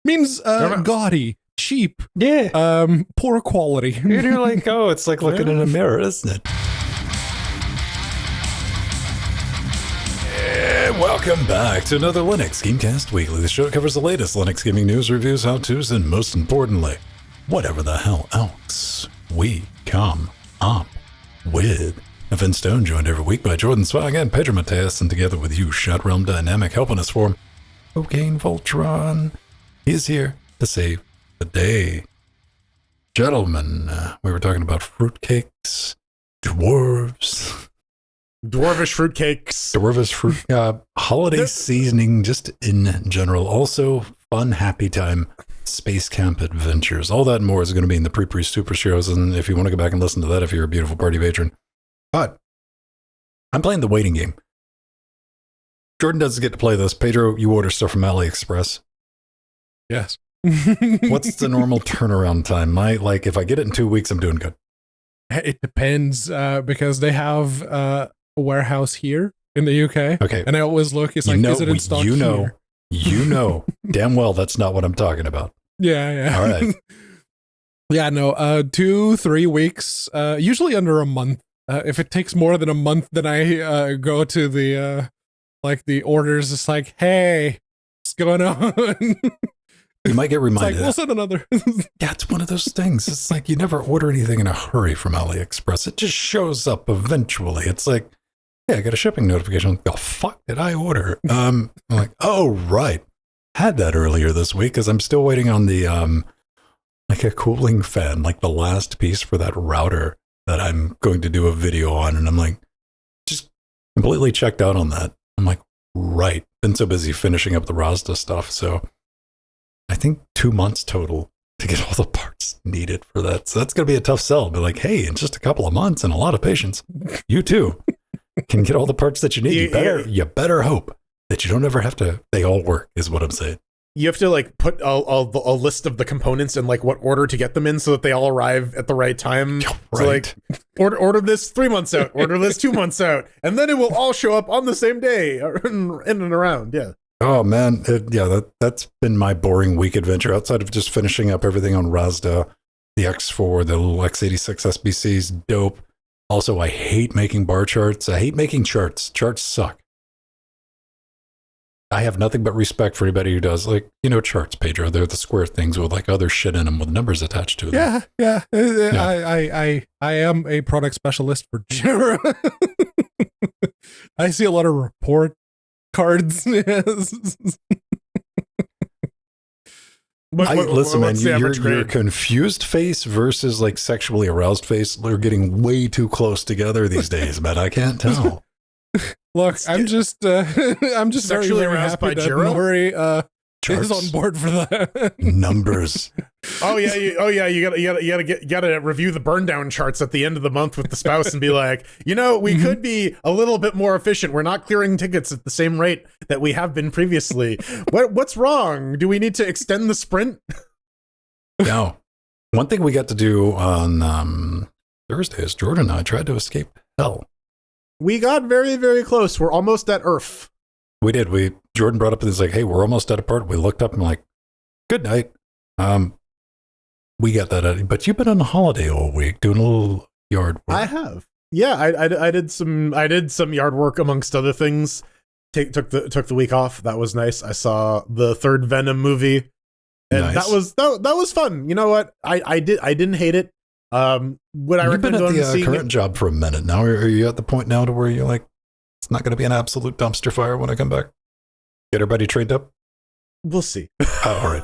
means gaudy, cheap, poor quality. And you're like, oh, it's like looking in a mirror, isn't it? And welcome back to another Linux Gamecast Weekly. The show covers the latest Linux gaming news, reviews, how-tos, and most importantly, whatever the hell else we come up with. I'm Vince Stone, joined every week by Jordan Swag and Pedro Mateus, and together with you, Shot Realm Dynamic, helping us form Cocaine Voltron. He is here to save the day. Gentlemen, we were talking about fruitcakes, dwarves, dwarvish fruitcakes, dwarvish fruit, holiday seasoning, just in general. Also, fun, happy time, space camp adventures. All that and more is going to be in the pre super shows. And if you want to go back and listen to that, if you're a beautiful party patron. But I'm playing the waiting game. Jordan doesn't get to play this. Pedro, you order stuff from Aliexpress. Yes. What's the normal turnaround time? If I get it in 2 weeks, I'm doing good. It depends, because they have a warehouse here in the UK. Okay. And I always look, it's like, is it in stock here? You know damn well that's not what I'm talking about. Yeah. All right. Yeah, no, 2-3 weeks, usually under a month. If it takes more than a month, then I go to the orders. It's like, hey, what's going on? You might get reminded. It's like, we'll send another. Yeah, it's one of those things. It's like you never order anything in a hurry from AliExpress. It just shows up eventually. It's like, yeah, I got a shipping notification. The fuck did I order? I'm like, oh, right. Had that earlier this week because I'm still waiting on the, like a cooling fan, like the last piece for that router that I'm going to do a video on. And I'm like, just completely checked out on that. I'm like, right. Been so busy finishing up the Rasta stuff. So I think 2 months total to get all the parts needed for that. So that's going to be a tough sell. But like, hey, in just a couple of months and a lot of patience, you too can get all the parts that you need. You better hope that you don't ever have to, they all work is what I'm saying. You have to like put a list of the components and like what order to get them in so that they all arrive at the right time. Right. So like order this 3 months out, order this 2 months out, and then it will all show up on the same day in and around. Yeah. Oh man, that's been my boring week adventure outside of just finishing up everything on Razda, the X4, the little X86 SBC's dope. Also, I hate making bar charts. I hate making charts. Charts suck. I have nothing but respect for anybody who does, like, charts, Pedro. They're the square things with like other shit in them with numbers attached to them. Yeah. I am a product specialist for Jira. I see a lot of report cards. Yes. Listen, man, your confused face versus like sexually aroused face are getting way too close together these days, man. I can't tell. Look, I'm just sexually very aroused happy by that Jiro? Nori Charts. is on board for that. Numbers. You gotta review the burn down charts at the end of the month with the spouse and be like, we could be a little bit more efficient. We're not clearing tickets at the same rate that we have been previously. What's wrong? Do we need to extend the sprint? No. One thing we got to do on Thursday is Jordan and I tried to escape hell. We got very, very close. We're almost at Earth. We did. Jordan brought up and he's like, hey, we're almost at a part. We looked up and like, good night. We got that out. But you've been on a holiday all week doing a little yard work. I have. Yeah, I did some yard work amongst other things. Took the week off. That was nice. I saw the third Venom movie. And nice. that was fun. You know what? I didn't hate it. Would I You've been recommend at the current it? job for a minute now. Are you at the point now to where you're like, it's not going to be an absolute dumpster fire when I come back? Get everybody trained up? We'll see. Oh, all right.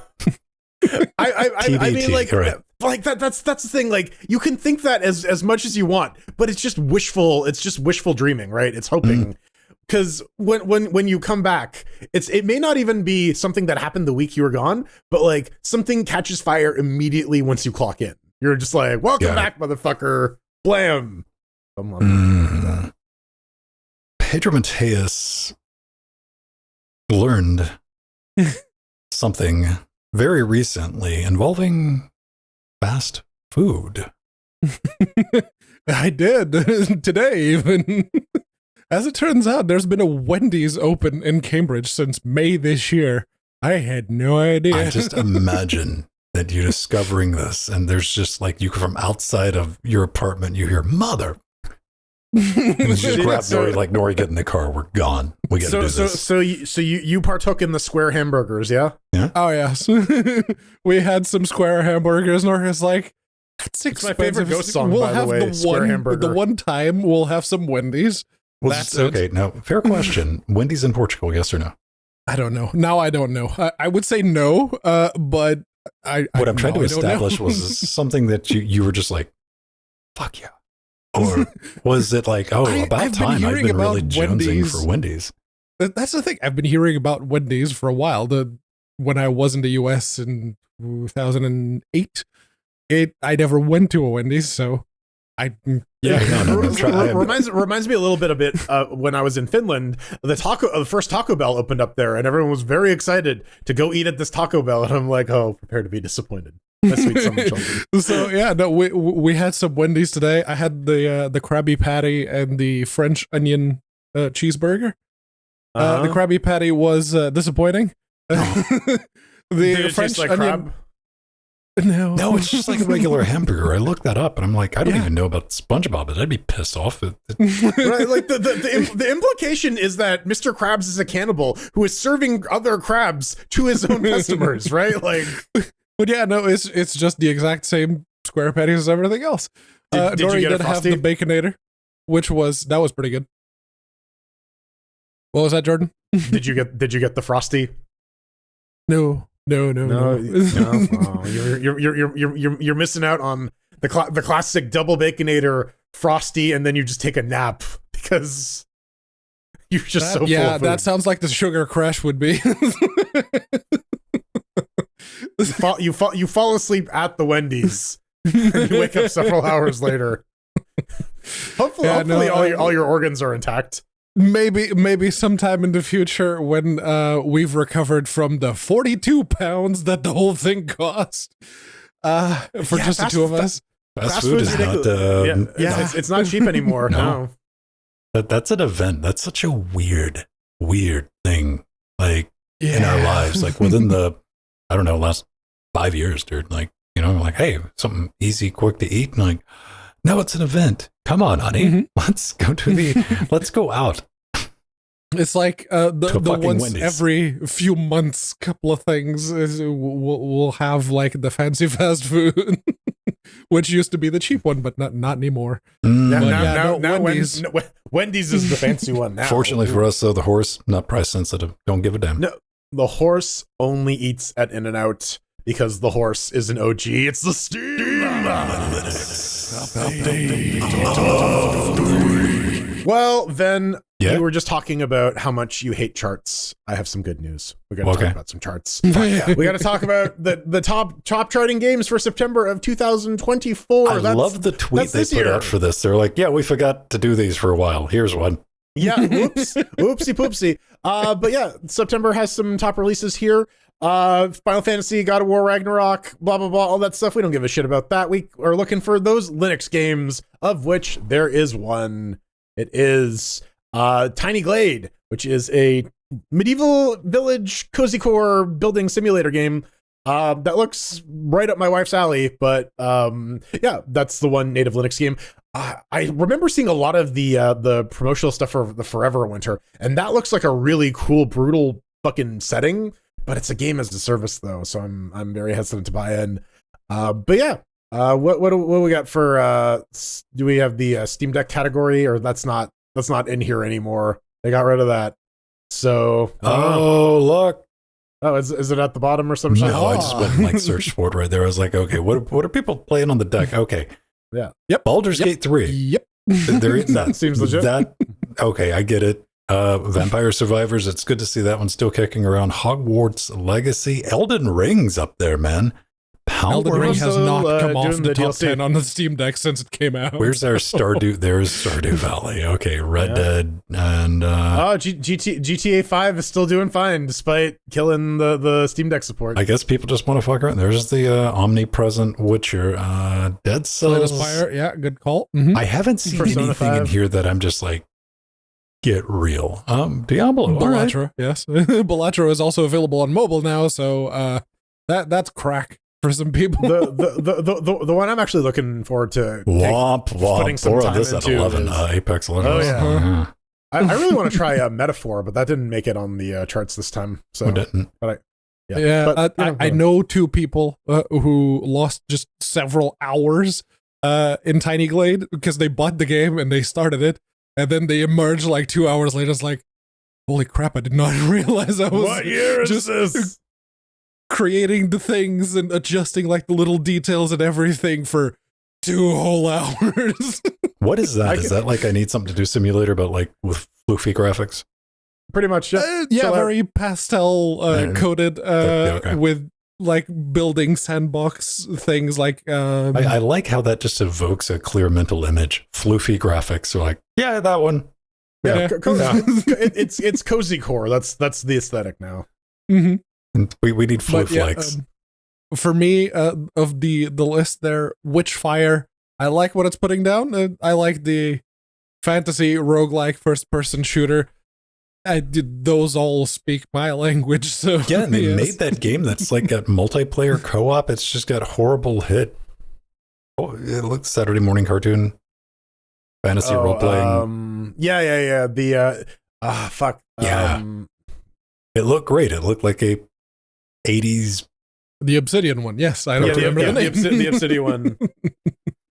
I mean, like, right. Like that's the thing. Like, you can think that as much as you want, but it's just wishful. It's just wishful dreaming, right? It's hoping. Because when you come back, it may not even be something that happened the week you were gone, but like something catches fire immediately once you clock in. You're just like, welcome back, motherfucker. Blam. Pedro Mateus learned something very recently involving fast food. I did today even. As it turns out, there's been a Wendy's open in Cambridge since May this year. I had no idea. I just imagine that you're discovering this, and there's just like you from outside of your apartment, you hear "mother," and you just grab Nori, like Nori, get in the car, we're gone. We got to do this. So you partook in the square hamburgers, yeah? Yeah. Oh yes, we had some square hamburgers. Nori's like, that's expensive. It's my favorite Ghost song, we'll by have the way. Square hamburger. The one time we'll have some Wendy's. Well, That's okay. it. Now, fair question. Wendy's in Portugal, yes or no? I don't know. Now I don't know. I would say no, but What I'm trying to establish was something that you were just like, fuck yeah. Or was it like, about time I've been really jonesing for Wendy's? That's the thing. I've been hearing about Wendy's for a while. When I was in the US in 2008, I never went to a Wendy's, so reminds me a little bit when I was in Finland. The first Taco Bell opened up there, and everyone was very excited to go eat at this Taco Bell, and I'm like, oh, prepare to be disappointed. That's sweet summer children. So yeah, no, we had some Wendy's today. I had the Krabby Patty and the French onion cheeseburger. The Krabby Patty was disappointing. The French like onion. crab? No, it's just like a regular hamburger. I looked that up, and I'm like, I don't even know about SpongeBob, but I'd be pissed off. Right, like the implication is that Mr. Krabs is a cannibal who is serving other crabs to his own customers, right? Like, but yeah, no, it's just the exact same square patties as everything else. Did you get a did have the Frosty? Baconator, that was pretty good. What was that, Jordan? did you get the Frosty? No. Oh, you're missing out on the classic double Baconator Frosty, and then you just take a nap because you're just so full of food. That sounds like the Sugar Crash would be. You fall asleep at the Wendy's, and you wake up several hours later. Hopefully, all your organs are intact. Maybe sometime in the future when we've recovered from the 42 pounds that the whole thing cost for just the two of us. Fast food is not it's not cheap anymore. No. That's an event. That's such a weird thing, like in our lives, like within the last 5 years, dude. Like, like, hey, something easy, quick to eat, and like, no, it's an event. Come on, honey. Mm-hmm. Let's go out. It's like the once Wendy's. every few months couple of things we'll have like the fancy fast food, which used to be the cheap one, but not anymore. Now Wendy's is the fancy one now. Fortunately for us, though, the horse not price sensitive. Don't give a damn. No, the horse only eats at In-N-Out because the horse is an OG. It's the Steam Update. Well, then you were just talking about how much you hate charts. I have some good news. We got to talk about some charts. We got to talk about the top charting games for September of 2024. I love the tweet they put out for this. They're like, yeah, we forgot to do these for a while. Here's one. Yeah, whoops, oopsie poopsie. But yeah, September has some top releases here. Final Fantasy, God of War, Ragnarok, blah blah blah, all that stuff. We don't give a shit about that. We are looking for those Linux games, of which there is one. It is Tiny Glade, which is a medieval village cozy core building simulator game that looks right up my wife's alley. But yeah, that's the one native Linux game. I remember seeing a lot of the promotional stuff for the Forever Winter, and that looks like a really cool, brutal fucking setting. But it's a game as a service though, so I'm very hesitant to buy in. But yeah, what do we got for? Do we have the Steam Deck category, or that's not in here anymore? They got rid of that. So look. Oh, is it at the bottom or some shit? No, I just went and like searched for it right there. I was like, okay, what are people playing on the deck? Okay, yeah, yep, Baldur's Gate 3. Yep, that seems legit. Okay, I get it. Vampire Survivors, it's good to see that one still kicking around. Hogwarts Legacy, Elden Ring's up there, man. Elden Ring has not come off the top DLC. 10 on the Steam Deck since it came out. Where's our Stardew? There's Stardew Valley. Okay, Red Dead and GTA 5 is still doing fine despite killing the Steam Deck support. I guess people just want to fuck around. There's the omnipresent Witcher, Dead Cells. Spire, yeah, good call. Mm-hmm. I haven't seen Persona anything in 5. here that I'm just like, Get real. Diablo. All right. Bellatra, yes. Bellatra is also available on mobile now, so that's crack for some people. The one I'm actually looking forward to putting some More time of this at into 11. is- Apex 11. Oh, yeah. Uh-huh. I really want to try Metaphor, but that didn't make it on the charts this time. So, Who didn't? Yeah, But, you know, I know two people who lost just several hours in Tiny Glade because they bought the game and they started it, and then they emerged like 2 hours later. It's like, holy crap! I did not realize I was what year is just this? creating the things and adjusting like the little details and everything for 2 whole hours. What is that? Is that like I need something to do simulator, but like with floofy graphics? Pretty much. Yeah, So, very pastel coded okay. with like building sandbox things like I like how that just evokes a clear mental image. Floofy graphics are like, yeah, that one. yeah, Yeah. it's cozy core. That's the aesthetic now. Mhm. And we need But floof yeah, likes. for me, of the list there, Witchfire, I like what it's putting down. I like the fantasy roguelike first person shooter. Those all speak my language. So Yeah, and they yes. made that game that's like got multiplayer co-op. It's just got horrible hit. Oh, it looks Saturday morning cartoon. Fantasy role playing. Yeah. The fuck. Yeah. It looked great. It looked like a 80s. The Obsidian one. Yes, I don't remember the name. The Obsidian one.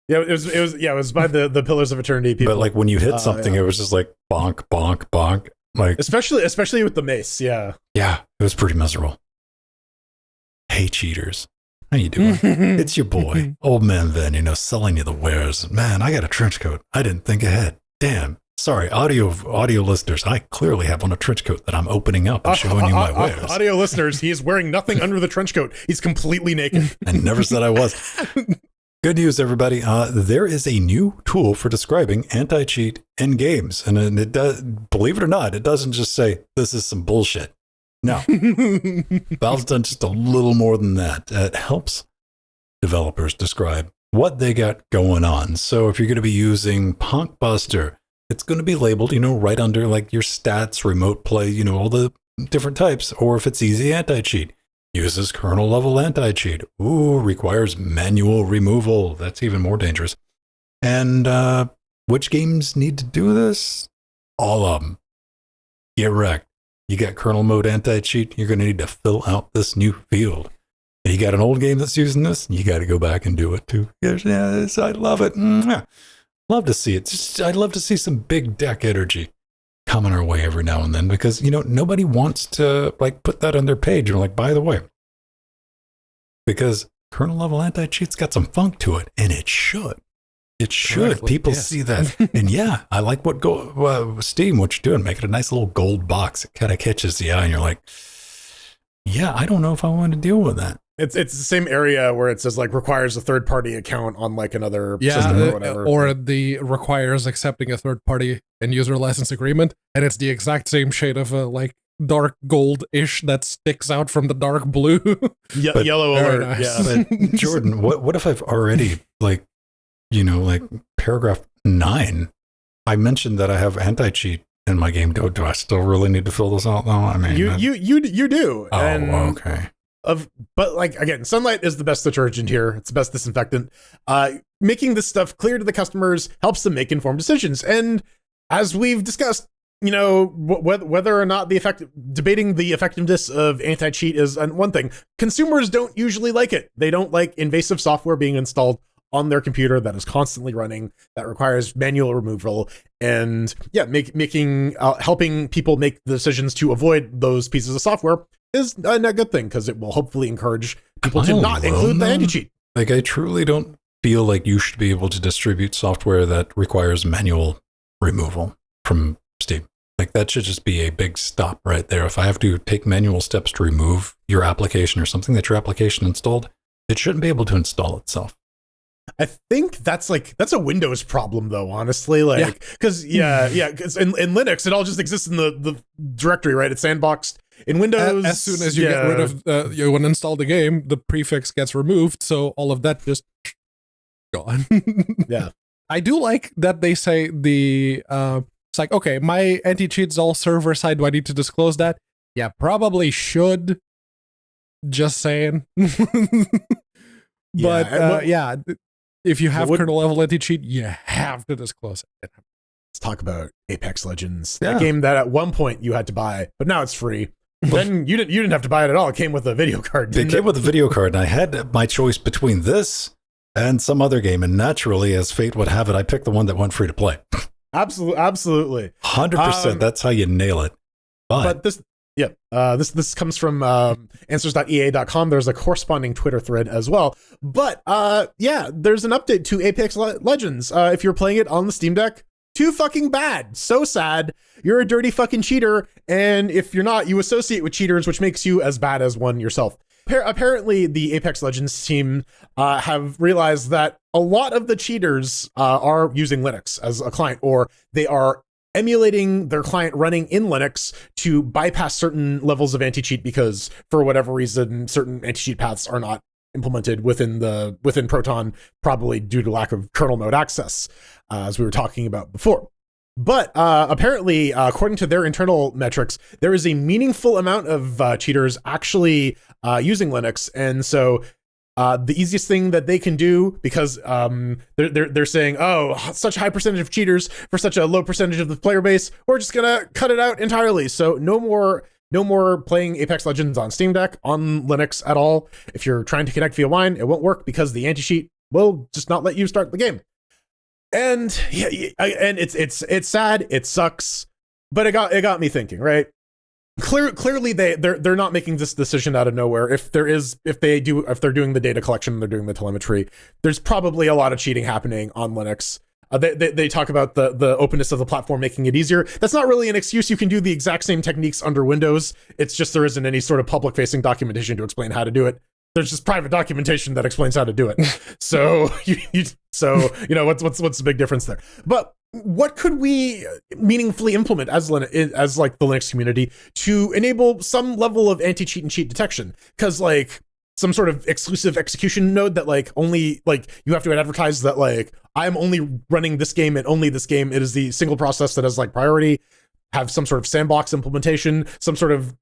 Yeah, it was by the Pillars of Eternity people. But like when you hit something, it was just like bonk, bonk, bonk. Like especially with the mace. Yeah. yeah, it was pretty miserable. Hey cheaters. How you doing? It's your boy, Old Man Vin, selling you the wares. Man, I got a trench coat. I didn't think ahead. Damn. Sorry, audio listeners. I clearly have on a trench coat that I'm opening up and showing you my wares. Audio listeners, he is wearing nothing under the trench coat. He's completely naked. I never said I was. Good news, everybody. There is a new tool for describing anti-cheat in games. And it does, believe it or not, it doesn't just say, this is some bullshit. No. Valve's done just a little more than that. It helps developers describe what they got going on. So if you're going to be using Punkbuster, it's going to be labeled, right under like your stats, remote play, all the different types. Or if it's easy anti-cheat, uses kernel level anti-cheat. Ooh, requires manual removal. That's even more dangerous. And which games need to do this? All of them. Get wrecked. You got kernel mode anti-cheat, you're going to need to fill out this new field. And you got an old game that's using this, you got to go back and do it too. Yes, I love it. Love to see it. I'd love to see some big deck energy coming our way every now and then because, nobody wants to like put that on their page. You're like, by the way, because kernel level anti-cheat's got some funk to it, and it should. It should. Correctly, People yes. see that. And yeah, I like what Steam, what you're doing, make it a nice little gold box. It kind of catches the eye, and you're like, yeah, I don't know if I want to deal with that. It's the same area where it says like requires a third party account on like another system or whatever. Or the requires accepting a third party and user license agreement, and it's the exact same shade of like dark gold-ish that sticks out from the dark blue. But- Yellow Very alert. nice. Yeah. But Jordan, what if I've already like paragraph 9, I mentioned that I have anti-cheat in my game. Do I still really need to fill this out though? I mean, You do. oh, And okay. but like again, sunlight is the best detergent here. It's the best disinfectant. Making this stuff clear to the customers helps them make informed decisions. And as we've discussed, whether or not debating the effectiveness of anti-cheat is one thing. Consumers don't usually like it. They don't like invasive software being installed on their computer that is constantly running, that requires manual removal, and helping people make the decisions to avoid those pieces of software is a good thing because it will hopefully encourage people to not include the anti-cheat. Like, I truly don't feel like you should be able to distribute software that requires manual removal from Steam. Like, that should just be a big stop right there. If I have to take manual steps to remove your application or something that your application installed, it shouldn't be able to install itself. I think that's a Windows problem though, honestly. Because in Linux, it all just exists in the directory, right? It's sandboxed. In Windows, as soon as you get rid of you uninstall the game, the prefix gets removed, so all of that just gone. Yeah. I do like that they say the It's like, okay, my anti-cheat's all server side. Do I need to disclose that? Yeah, probably should. Just saying. But yeah, if you have kernel level anti-cheat, you have to disclose it. Let's talk about Apex Legends, a game that at one point you had to buy, but now it's free. Then you didn't have to buy it at all. It came with a video card. It came with a video card, and I had my choice between this and some other game. And naturally, as fate would have it, I picked the one that went free to play. Absolutely. 100%. That's how you nail it. But this comes from answers.ea.com. There's a corresponding Twitter thread as well. But there's an update to Apex Legends. If you're playing it on the Steam Deck, too fucking bad. So sad. You're a dirty fucking cheater. And if you're not, you associate with cheaters, which makes you as bad as one yourself. Apparently, the Apex Legends team have realized that a lot of the cheaters are using Linux as a client, or they are emulating their client running in Linux to bypass certain levels of anti-cheat because, for whatever reason, certain anti-cheat paths are not implemented within Proton, probably due to lack of kernel mode access, as we were talking about before. But apparently, according to their internal metrics, there is a meaningful amount of cheaters actually using Linux, and so the easiest thing that they can do, because they're saying, oh, such high percentage of cheaters for such a low percentage of the player base, we're just gonna cut it out entirely. So no more playing Apex Legends on Steam Deck on Linux at all. If you're trying to connect via Wine, it won't work because the anti-cheat will just not let you start the game. And and it's sad, it sucks, but it got me thinking, right? Clearly they're not making this decision out of nowhere. If they're doing the data collection, they're doing the telemetry, there's probably a lot of cheating happening on Linux. They talk about the openness of the platform making it easier. That's not really an excuse. You can do the exact same techniques under Windows. It's just there isn't any sort of public facing documentation to explain how to do it. There's just private documentation that explains how to do it. So what's the big difference there? But what could we meaningfully implement as like the Linux community to enable some level of anti-cheat and cheat detection? Because like some sort of exclusive execution node that like only like you have to advertise that like I'm only running this game and only this game. It is the single process that has like priority. Have some sort of sandbox implementation, some sort of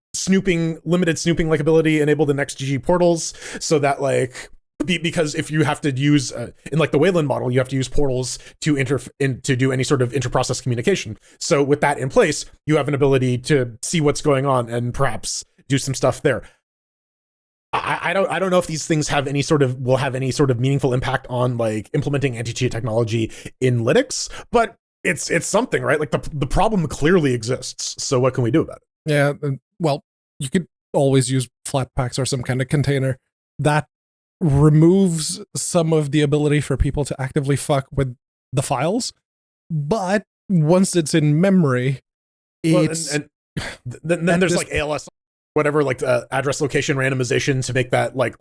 limited snooping like ability enabled in XGG portals, so that like because if you have to use in like the Wayland model, you have to use portals to do any sort of inter-process communication. So with that in place, you have an ability to see what's going on and perhaps do some stuff there. I don't know if these things will have any sort of meaningful impact on like implementing anti-cheat technology in Linux, but it's something, right? Like the problem clearly exists. So what can we do about it? Yeah, well, you could always use Flatpaks or some kind of container that removes some of the ability for people to actively fuck with the files. But once it's in memory, it's then there's like ALS, whatever, like address location randomization to make that like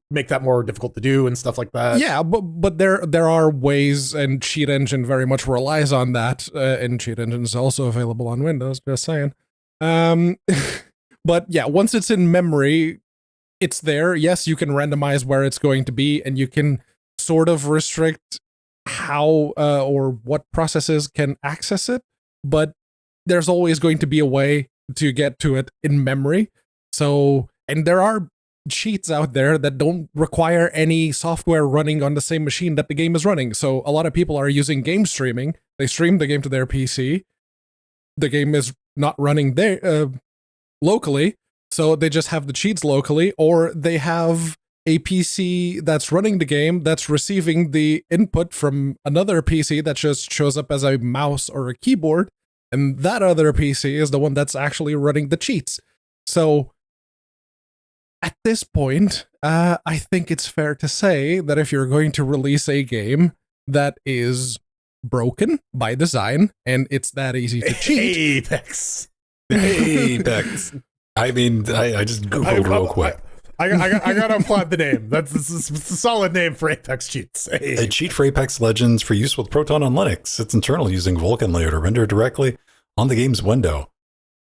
make that more difficult to do and stuff like that. Yeah, but there are ways, and Cheat Engine very much relies on that, and Cheat Engine is also available on Windows, just saying. But yeah, once it's in memory, it's there. Yes, you can randomize where it's going to be, and you can sort of restrict how or what processes can access it, but there's always going to be a way to get to it in memory. So, and there are cheats out there that don't require any software running on the same machine that the game is running. So a lot of people are using game streaming. They stream the game to their PC. The game is not running there locally, so they just have the cheats locally, or they have a PC that's running the game that's receiving the input from another PC that just shows up as a mouse or a keyboard, and that other PC is the one that's actually running the cheats. So at this point, I think it's fair to say that if you're going to release a game that is broken by design and it's that easy to cheat, Ayypex. I mean, I just googled real quick. I gotta applaud the name. That's a solid name for Ayypex cheats. A cheat for Ayypex Legends for use with Proton on Linux. It's internal using Vulkan layer to render directly on the game's window.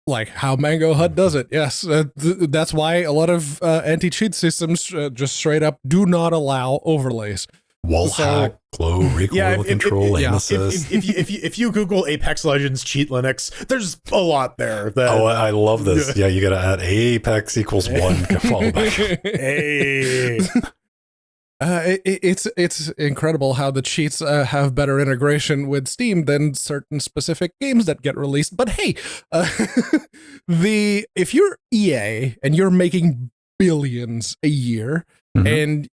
Like how Mango Hut does it. Yes, that's why a lot of anti-cheat systems just straight up do not allow overlays. Wall hack, glow, recoil control, aim assist. If you Google Apex Legends cheat Linux, there's a lot there. That, I love this. Yeah, you got to add Apex equals 1 follow back. Hey. It's incredible how the cheats have better integration with Steam than certain specific games that get released. But hey, if you're EA and you're making billions a year, and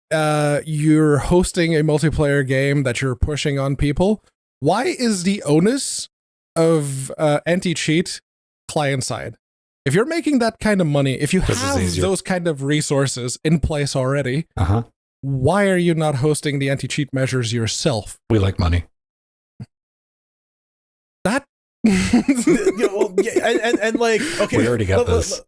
you're hosting a multiplayer game that you're pushing on people, why is the onus of anti-cheat client side? If you're making that kind of money, if you have those kind of resources in place already, why are you not hosting the anti-cheat measures yourself? We like money. That and like, okay, we already got this.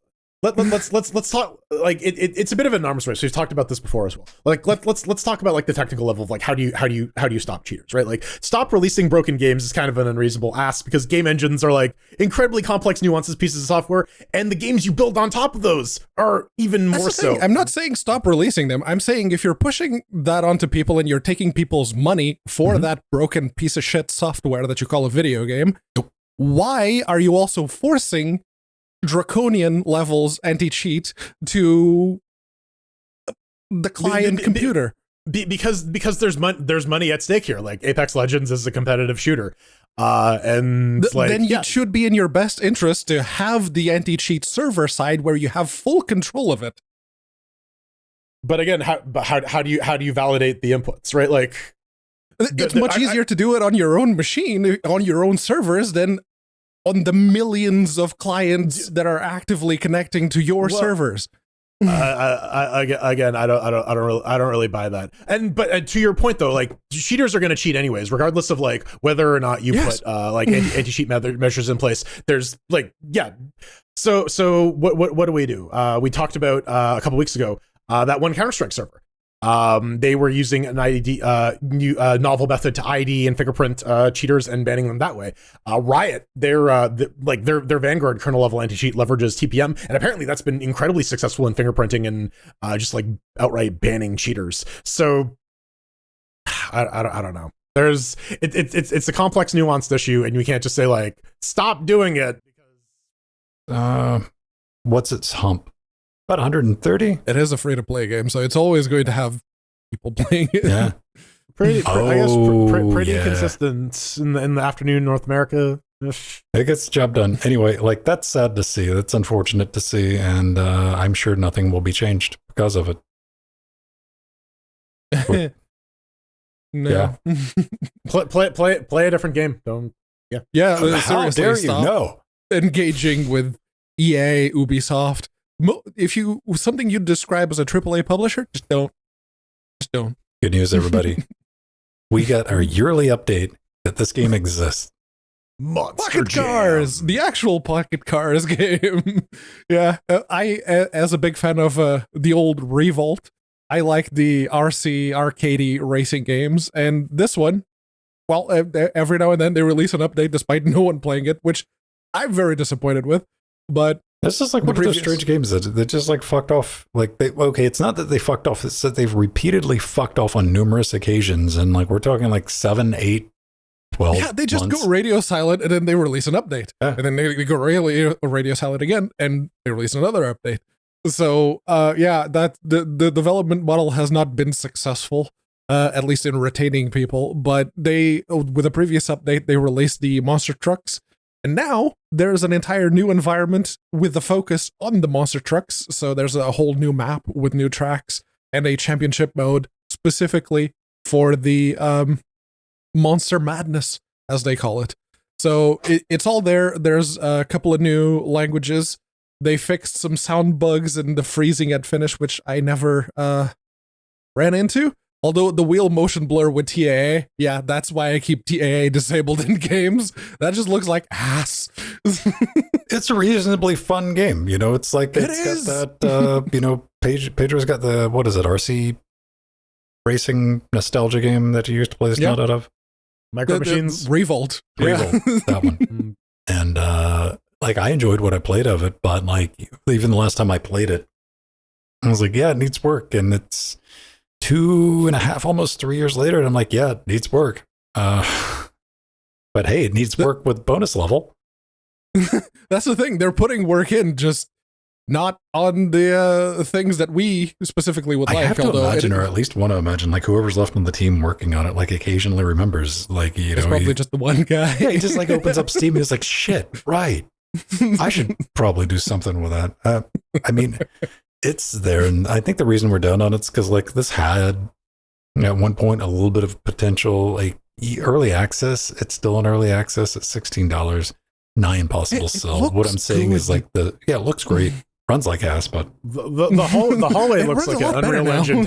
Let's talk, like, it's a bit of an arms race. We've talked about this before as well. Like, let's talk about like the technical level of like how do you stop cheaters, right? Like, stop releasing broken games is kind of an unreasonable ask, because game engines are like incredibly complex, nuances pieces of software, and the games you build on top of those are even more so. I'm not saying stop releasing them. I'm saying if you're pushing that onto people and you're taking people's money for that broken piece of shit software that you call a video game, why are you also forcing draconian levels anti-cheat to the client computer? Because there's money at stake here. Like, Apex Legends is a competitive shooter, and like, then it should be in your best interest to have the anti-cheat server side where you have full control of it. But again, how do you validate the inputs, right? Like, it's much easier to do it on your own machine, on your own servers, than on the millions of clients that are actively connecting to your servers. I don't really buy that. But to your point though, like, cheaters are going to cheat anyways, regardless of like whether or not you put like anti-cheat measures in place. There's like, So what do? We talked about a couple weeks ago that one Counter-Strike server. They were using an ID, novel method to ID and fingerprint cheaters and banning them that way. Riot, their Vanguard kernel level anti-cheat leverages TPM, and apparently that's been incredibly successful in fingerprinting and just like outright banning cheaters. So I don't know. It's a complex, nuanced issue, and we can't just say like stop doing it. What's its hump? About 130? It is a free-to-play game, so it's always going to have people playing it. Yeah. Pretty consistent in the afternoon North America. It gets the job done. Anyway, like, that's sad to see. That's unfortunate to see, and I'm sure nothing will be changed because of it. No. Play a different game. Don't. Yeah. How Seriously, dare stop you? No. engaging with EA, Ubisoft. If something you describe as a AAA publisher, just don't. Good news, everybody. We got our yearly update that this game exists. Pocket Cars, the actual Pocket Cars game. Yeah, I, as a big fan of the old Revolt, I like the RC arcadey racing games, and this one, well, every now and then they release an update despite no one playing it, which I'm very disappointed with. But this is like one of those strange games that just like fucked off. Like, it's not that they fucked off, it's that they've repeatedly fucked off on numerous occasions, and like we're talking like 7, 8, 12 yeah, they just months. go radio silent and then they release an update. Yeah. And then they go radio silent again and they release another update. So that the development model has not been successful, at least in retaining people. But with a previous update, they released the monster trucks. And now there's an entire new environment with the focus on the monster trucks. So there's a whole new map with new tracks and a championship mode specifically for the Monster Madness, as they call it. So it's all there. There's a couple of new languages. They fixed some sound bugs and the freezing at finish, which I never ran into. Although the wheel motion blur with TAA, yeah, that's why I keep TAA disabled in games. That just looks like ass. It's a reasonably fun game, you know. It's like it's got that, you know, Pedro's got the, what is it, RC racing nostalgia game that you used to play this out of. Micro Machines, Revolt, that one. And like, I enjoyed what I played of it, but like even the last time I played it, I was like, yeah, it needs work, and it's 2.5, almost 3 years later, and I'm like, yeah, it needs work. But hey, it needs work with bonus level. That's the thing. They're putting work in, just not on the things that we specifically would I like. have to imagine, or at least want to imagine, like whoever's left on the team working on it, like occasionally remembers, like, you know, it's probably just the one guy. Yeah, he just like opens up Steam and he's like, shit, right. I should probably do something with that. I mean, it's there. And I think the reason we're down on it's because like this had at one point a little bit of potential, like early access. It's still in early access at $16. Nigh impossible to sell. What I'm saying is like it looks great. Runs like ass, but the hallway looks like an Unreal Engine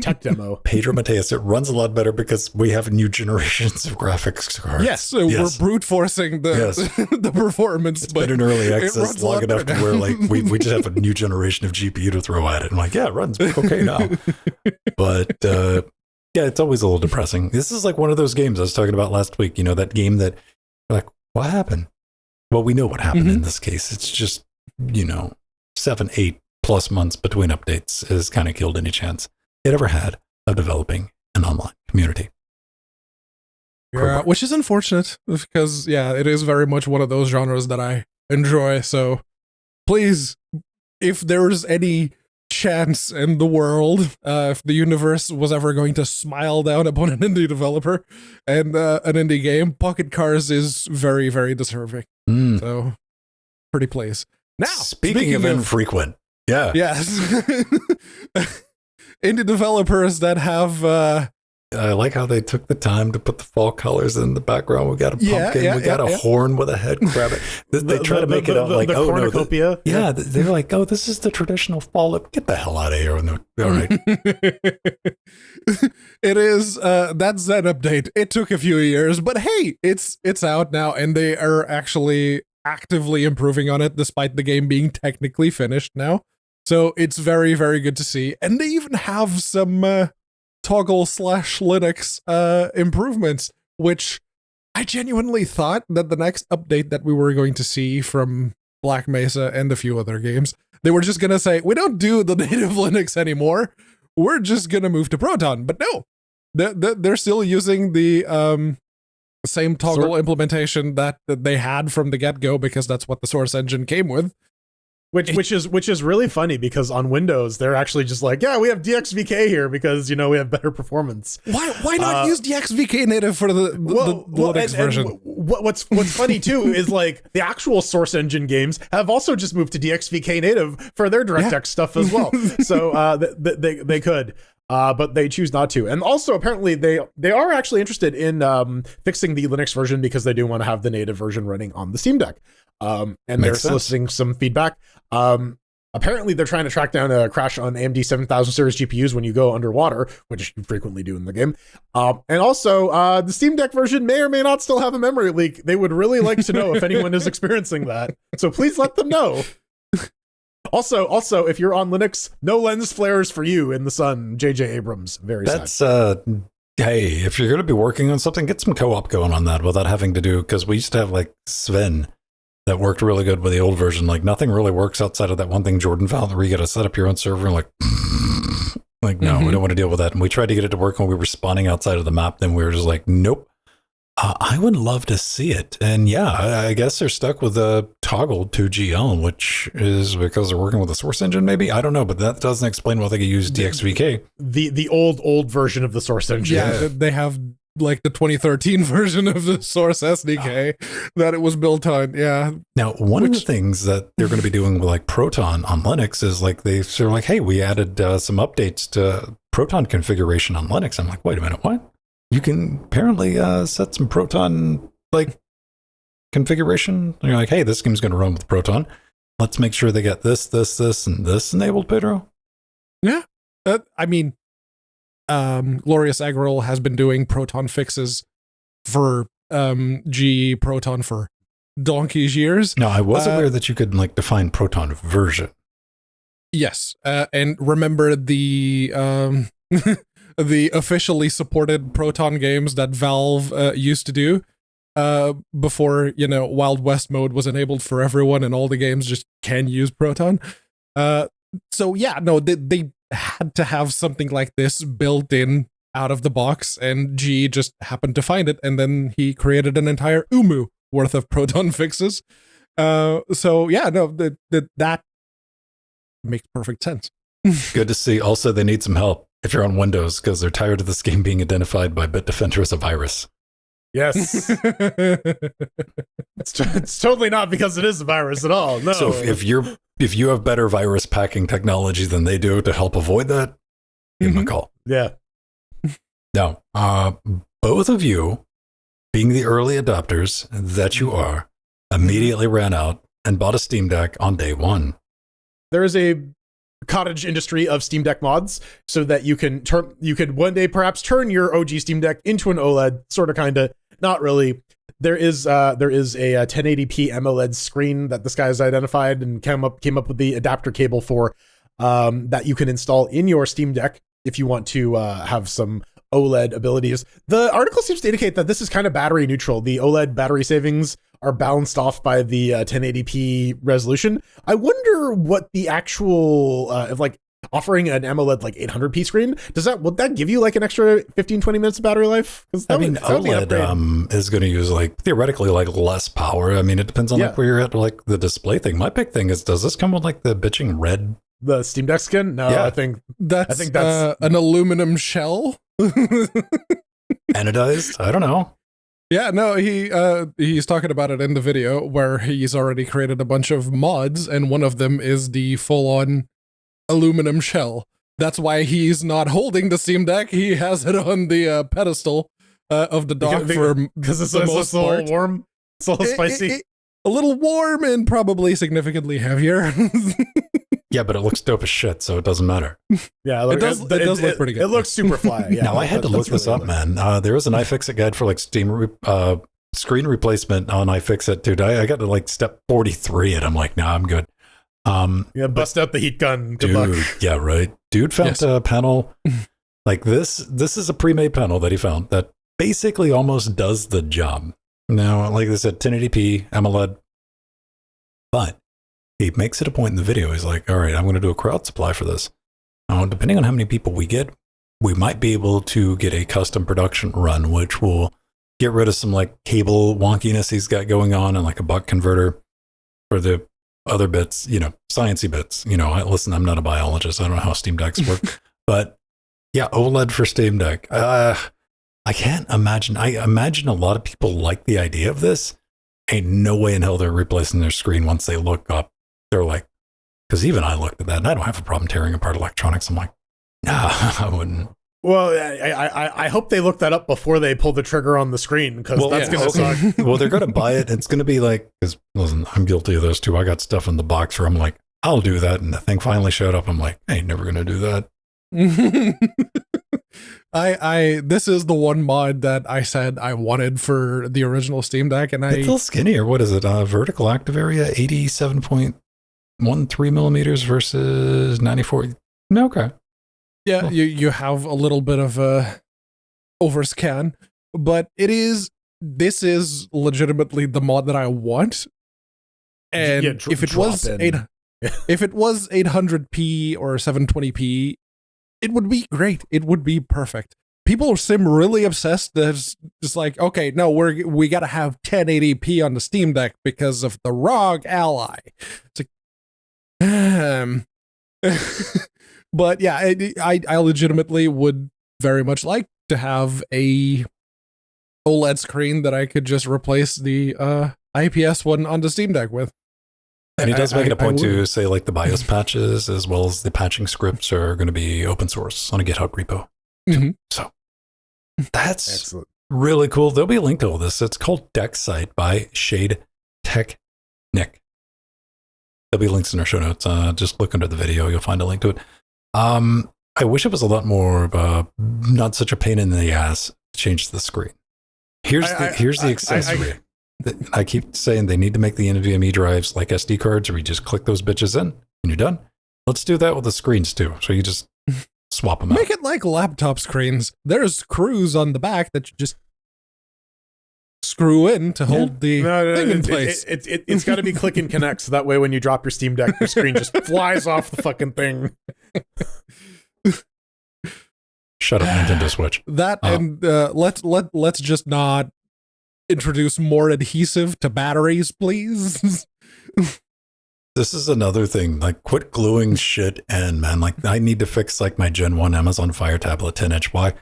tech demo. Pedro Mateus, it runs a lot better because we have new generations of graphics cards. Yes, so we're brute forcing the performance. It's been in early access long enough to where like we just have a new generation of GPU to throw at it. I'm like, yeah, it runs okay now. But yeah, it's always a little depressing. This is like one of those games I was talking about last week. You know, that game that like, what happened? Well, we know what happened in this case. It's just, you know, 7-8+ months between updates has kind of killed any chance it ever had of developing an online community. Yeah, which is unfortunate because, yeah, it is very much one of those genres that I enjoy. So please, if there's any chance in the world, if the universe was ever going to smile down upon an indie developer and an indie game, Pocket Cars is very, very deserving. So, pretty please. Now, speaking of infrequent, yes, indie developers that have. I like how they took the time to put the fall colors in the background. We got a pumpkin, we got a horn with a head crab. They try to make it out like, oh no, they're like, oh, this is the traditional fall. Get the hell out of here! All right, it is that Zen update. It took a few years, but hey, it's out now, and they are actually actively improving on it despite the game being technically finished now. So it's very, very good to see. And they even have some ToGL/Linux improvements, which I genuinely thought that the next update that we were going to see from Black Mesa and a few other games, they were just going to say, we don't do the native Linux anymore. We're just going to move to Proton. But no, they're still using the same toggle implementation that they had from the get-go, because that's what the source engine came with. Which is really funny, because on Windows they're actually just like, yeah, we have DXVK here because, you know, we have better performance. Why not use DXVK native for the Linux version? What's funny too is like the actual source engine games have also just moved to DXVK native for their DirectX stuff as well. So they could. But they choose not to. And also, apparently, they are actually interested in fixing the Linux version because they do want to have the native version running on the Steam Deck. And they're soliciting some feedback. Apparently, they're trying to track down a crash on AMD 7000 series GPUs when you go underwater, which you frequently do in the game. And also, the Steam Deck version may or may not still have a memory leak. They would really like to know if anyone is experiencing that. So please let them know. Also, if you're on Linux, no lens flares for you in the sun, JJ Abrams. Very sad. Hey, if you're going to be working on something, get some co-op going on that without having to do, because we used to have like Sven that worked really good with the old version. Like nothing really works outside of that one thing Jordan found, where you got to set up your own server and like no, we don't want to deal with that. And we tried to get it to work when we were spawning outside of the map. Then we were just like, nope. I would love to see it. And yeah, I guess they're stuck with the toggled ToGL, which is because they're working with a source engine, maybe? I don't know, but that doesn't explain why they could use DXVK. The old version of the source engine. Yeah, they have like the 2013 version of the source SDK that it was built on. Yeah. Now, one of the things that they're going to be doing with like Proton on Linux is like they sort of like, hey, we added some updates to Proton configuration on Linux. I'm like, wait a minute, what? You can apparently set some Proton like configuration. And you're like, hey, this game's going to run with Proton. Let's make sure they get this, and this enabled, Pedro. Yeah. I mean, Glorious Agrill has been doing Proton fixes for GE Proton for donkey's years. No, I was aware that you could like define Proton version. Yes. And remember the the officially supported Proton games that Valve used to do before, you know, Wild West mode was enabled for everyone and all the games just can use Proton. So yeah, no, they had to have something like this built in out of the box, and G just happened to find it, and then he created an entire worth of Proton fixes. So yeah, no, that makes perfect sense. Good to see. Also, they need some help if you're on Windows because they're tired of this game being identified by Bitdefender as a virus. Yes. It's totally not because it is a virus at all. No. So if you have better virus packing technology than they do to help avoid that, give them a call. Yeah. Now, both of you, being the early adopters that you are, immediately ran out and bought a Steam Deck on day one. There is a cottage industry of Steam Deck mods so that you could one day perhaps turn your OG Steam Deck into an OLED, sort of, kind of, not really. There is a 1080p AMOLED screen that this guy has identified and came up with the adapter cable for, that you can install in your Steam Deck if you want to have some OLED abilities. The article seems to indicate that this is kind of battery neutral. The OLED battery savings are balanced off by the 1080p resolution. I wonder what the actual offering an AMOLED 800p screen, would that give you an extra 15-20 minutes of battery life? OLED is going to use theoretically less power. I mean, it depends on where you're at, the display thing. My big thing is, does this come with the bitching red? The Steam Deck skin? No, yeah. I think that's an aluminum shell. Anodized? I don't know. Yeah, no, he's talking about it in the video where he's already created a bunch of mods, and one of them is the full-on aluminum shell. That's why he's not holding the Steam Deck. He has it on the pedestal of the dock because it's a little warm. It's a little spicy. A little warm and probably significantly heavier. Yeah, but it looks dope as shit, so it doesn't matter. Yeah, it does look pretty good. It looks super fly. Yeah, now, I had to look this up, man. There was an iFixit guide for Steam screen replacement on iFixit, dude. I got to step 43, and I'm like, nah, I'm good. Bust out the heat gun. Good luck. Yeah, right. Dude found a panel this. This is a pre-made panel that he found that basically almost does the job. Now, like I said, 1080p AMOLED, but he makes it a point in the video. He's like, all right, I'm going to do a crowd supply for this. Depending on how many people we get, we might be able to get a custom production run, which will get rid of some cable wonkiness he's got going on, and a buck converter for the other bits, sciencey bits. Listen, I'm not a biologist. I don't know how Steam Decks work, but yeah, OLED for Steam Deck. I can't imagine. I imagine a lot of people like the idea of this. Ain't no way in hell they're replacing their screen once they look up. They're because even I looked at that and I don't have a problem tearing apart electronics. I'm like, nah, I wouldn't. Well, I hope they look that up before they pull the trigger on the screen, because that's going to suck. Well, they're going to buy it. It's going to be because listen, I'm guilty of this too. I got stuff in the box where I'm like, I'll do that. And the thing finally showed up. I'm like, I ain't never going to do that. This is the one mod that I said I wanted for the original Steam Deck, and it's a little skinnier. What is it? Vertical active area 87.13 millimeters versus 94. Okay. Yeah, cool. You have a little bit of a overscan, but this is legitimately the mod that I want. And if it was 800p or 720p, it would be great. It would be perfect. People seem really obsessed. That's just okay, no, we got to have 1080p on the Steam Deck because of the ROG Ally. It's but yeah, I legitimately would very much like to have a OLED screen that I could just replace the IPS one on the Steam Deck with. And he does make it a point to say the BIOS patches as well as the patching scripts are going to be open source on a GitHub repo. Mm-hmm. So that's excellent. Really cool. There'll be a link to all this. It's called Deck Site by Shade Tech Nick. There'll be links in our show notes. Just look under the video. You'll find a link to it. I wish it was a lot more not such a pain in the ass to change the screen. Here's the accessory. I keep saying they need to make the NVMe drives like SD cards, where you just click those bitches in and you're done. Let's do that with the screens too. So you just swap them out. Make it like laptop screens. There's screws on the back that you just screw in to hold the thing in place. It's got to be click and connect, so that way when you drop your Steam Deck, your screen just flies off the fucking thing. Shut up, Nintendo Switch. That and let's just not introduce more adhesive to batteries, please. This is another thing. Like, quit gluing shit in, man. Like, I need to fix like my Gen 1 Amazon Fire tablet 10-inch. Why?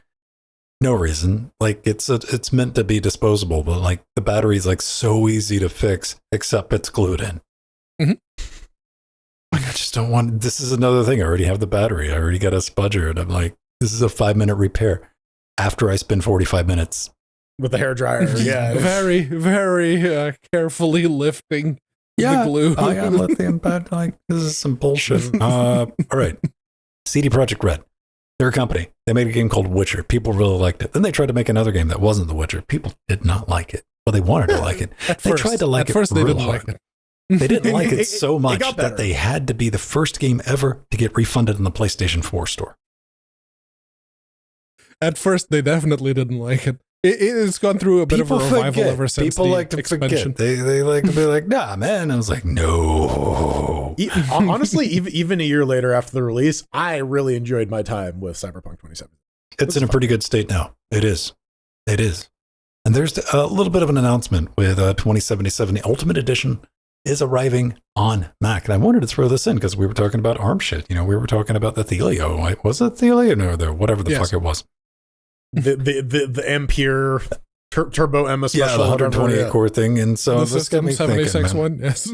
No reason. Like, it's meant to be disposable, but like the battery's like so easy to fix, except it's glued in. Mm-hmm. Like, I just don't want. This is another thing. I already have the battery. I already got a spudger, and I'm like, this is a 5-minute repair. After I spend 45 minutes with the hair dryer. Yeah, very, very carefully lifting the glue. I got lithium pad. Like, this is some bullshit. All right. CD Projekt Red. They're a company. They made a game called Witcher. People really liked it. Then they tried to make another game that wasn't The Witcher. People did not like it. Well, they wanted to like it. They tried to like it. At first, they didn't like it. They didn't like it so much that they had to be the first game ever to get refunded in the PlayStation 4 store. At first, they definitely didn't like it. It's gone through a bit of a revival ever since. People like to forget. They like to be like, nah, man. I was like, no. Honestly, even a year later after the release, I really enjoyed my time with Cyberpunk 2077. It's in a pretty good state now. It is. It is. And there's a little bit of an announcement with 2077. The Ultimate Edition is arriving on Mac. And I wanted to throw this in because we were talking about ARM shit. You know, we were talking about the Thelio. Was it Thelio? No, whatever the fuck it was. The Ampere Turbo Emma special. Yeah, the 128 core thing. And so the System 76 one, yes.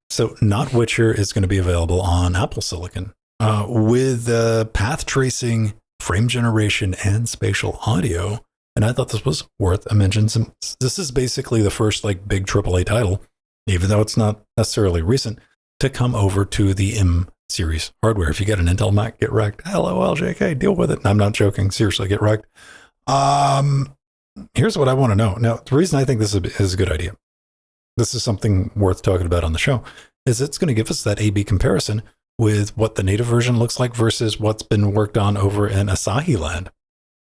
So Not Witcher is going to be available on Apple Silicon with path tracing, frame generation, and spatial audio. And I thought this was worth a mention. This is basically the first like big AAA title, even though it's not necessarily recent, to come over to the M series hardware. If you get an Intel Mac, get wrecked. LOL, JK, deal with it. I'm not joking. Seriously, get wrecked. Here's what I want to know. Now, the reason I think this is a good idea, this is something worth talking about on the show, is it's going to give us that A/B comparison with what the native version looks like versus what's been worked on over in Asahi Land.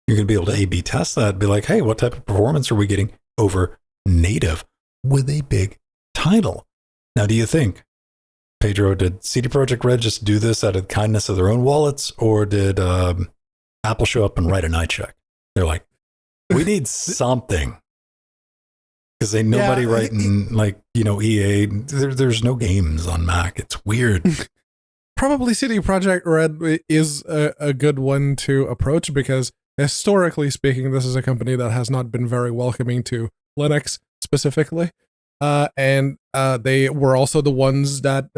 You're going to be able to A/B test that, be like, hey, what type of performance are we getting over native with a big title? Now, do you think, Pedro, did CD Projekt Red just do this out of kindness of their own wallets, or did Apple show up and write a night check? They're like, we need something. Because ain't nobody writing, like, you know, EA. There's no games on Mac. It's weird. Probably CD Projekt Red is a good one to approach because, historically speaking, this is a company that has not been very welcoming to Linux specifically. And they were also the ones that,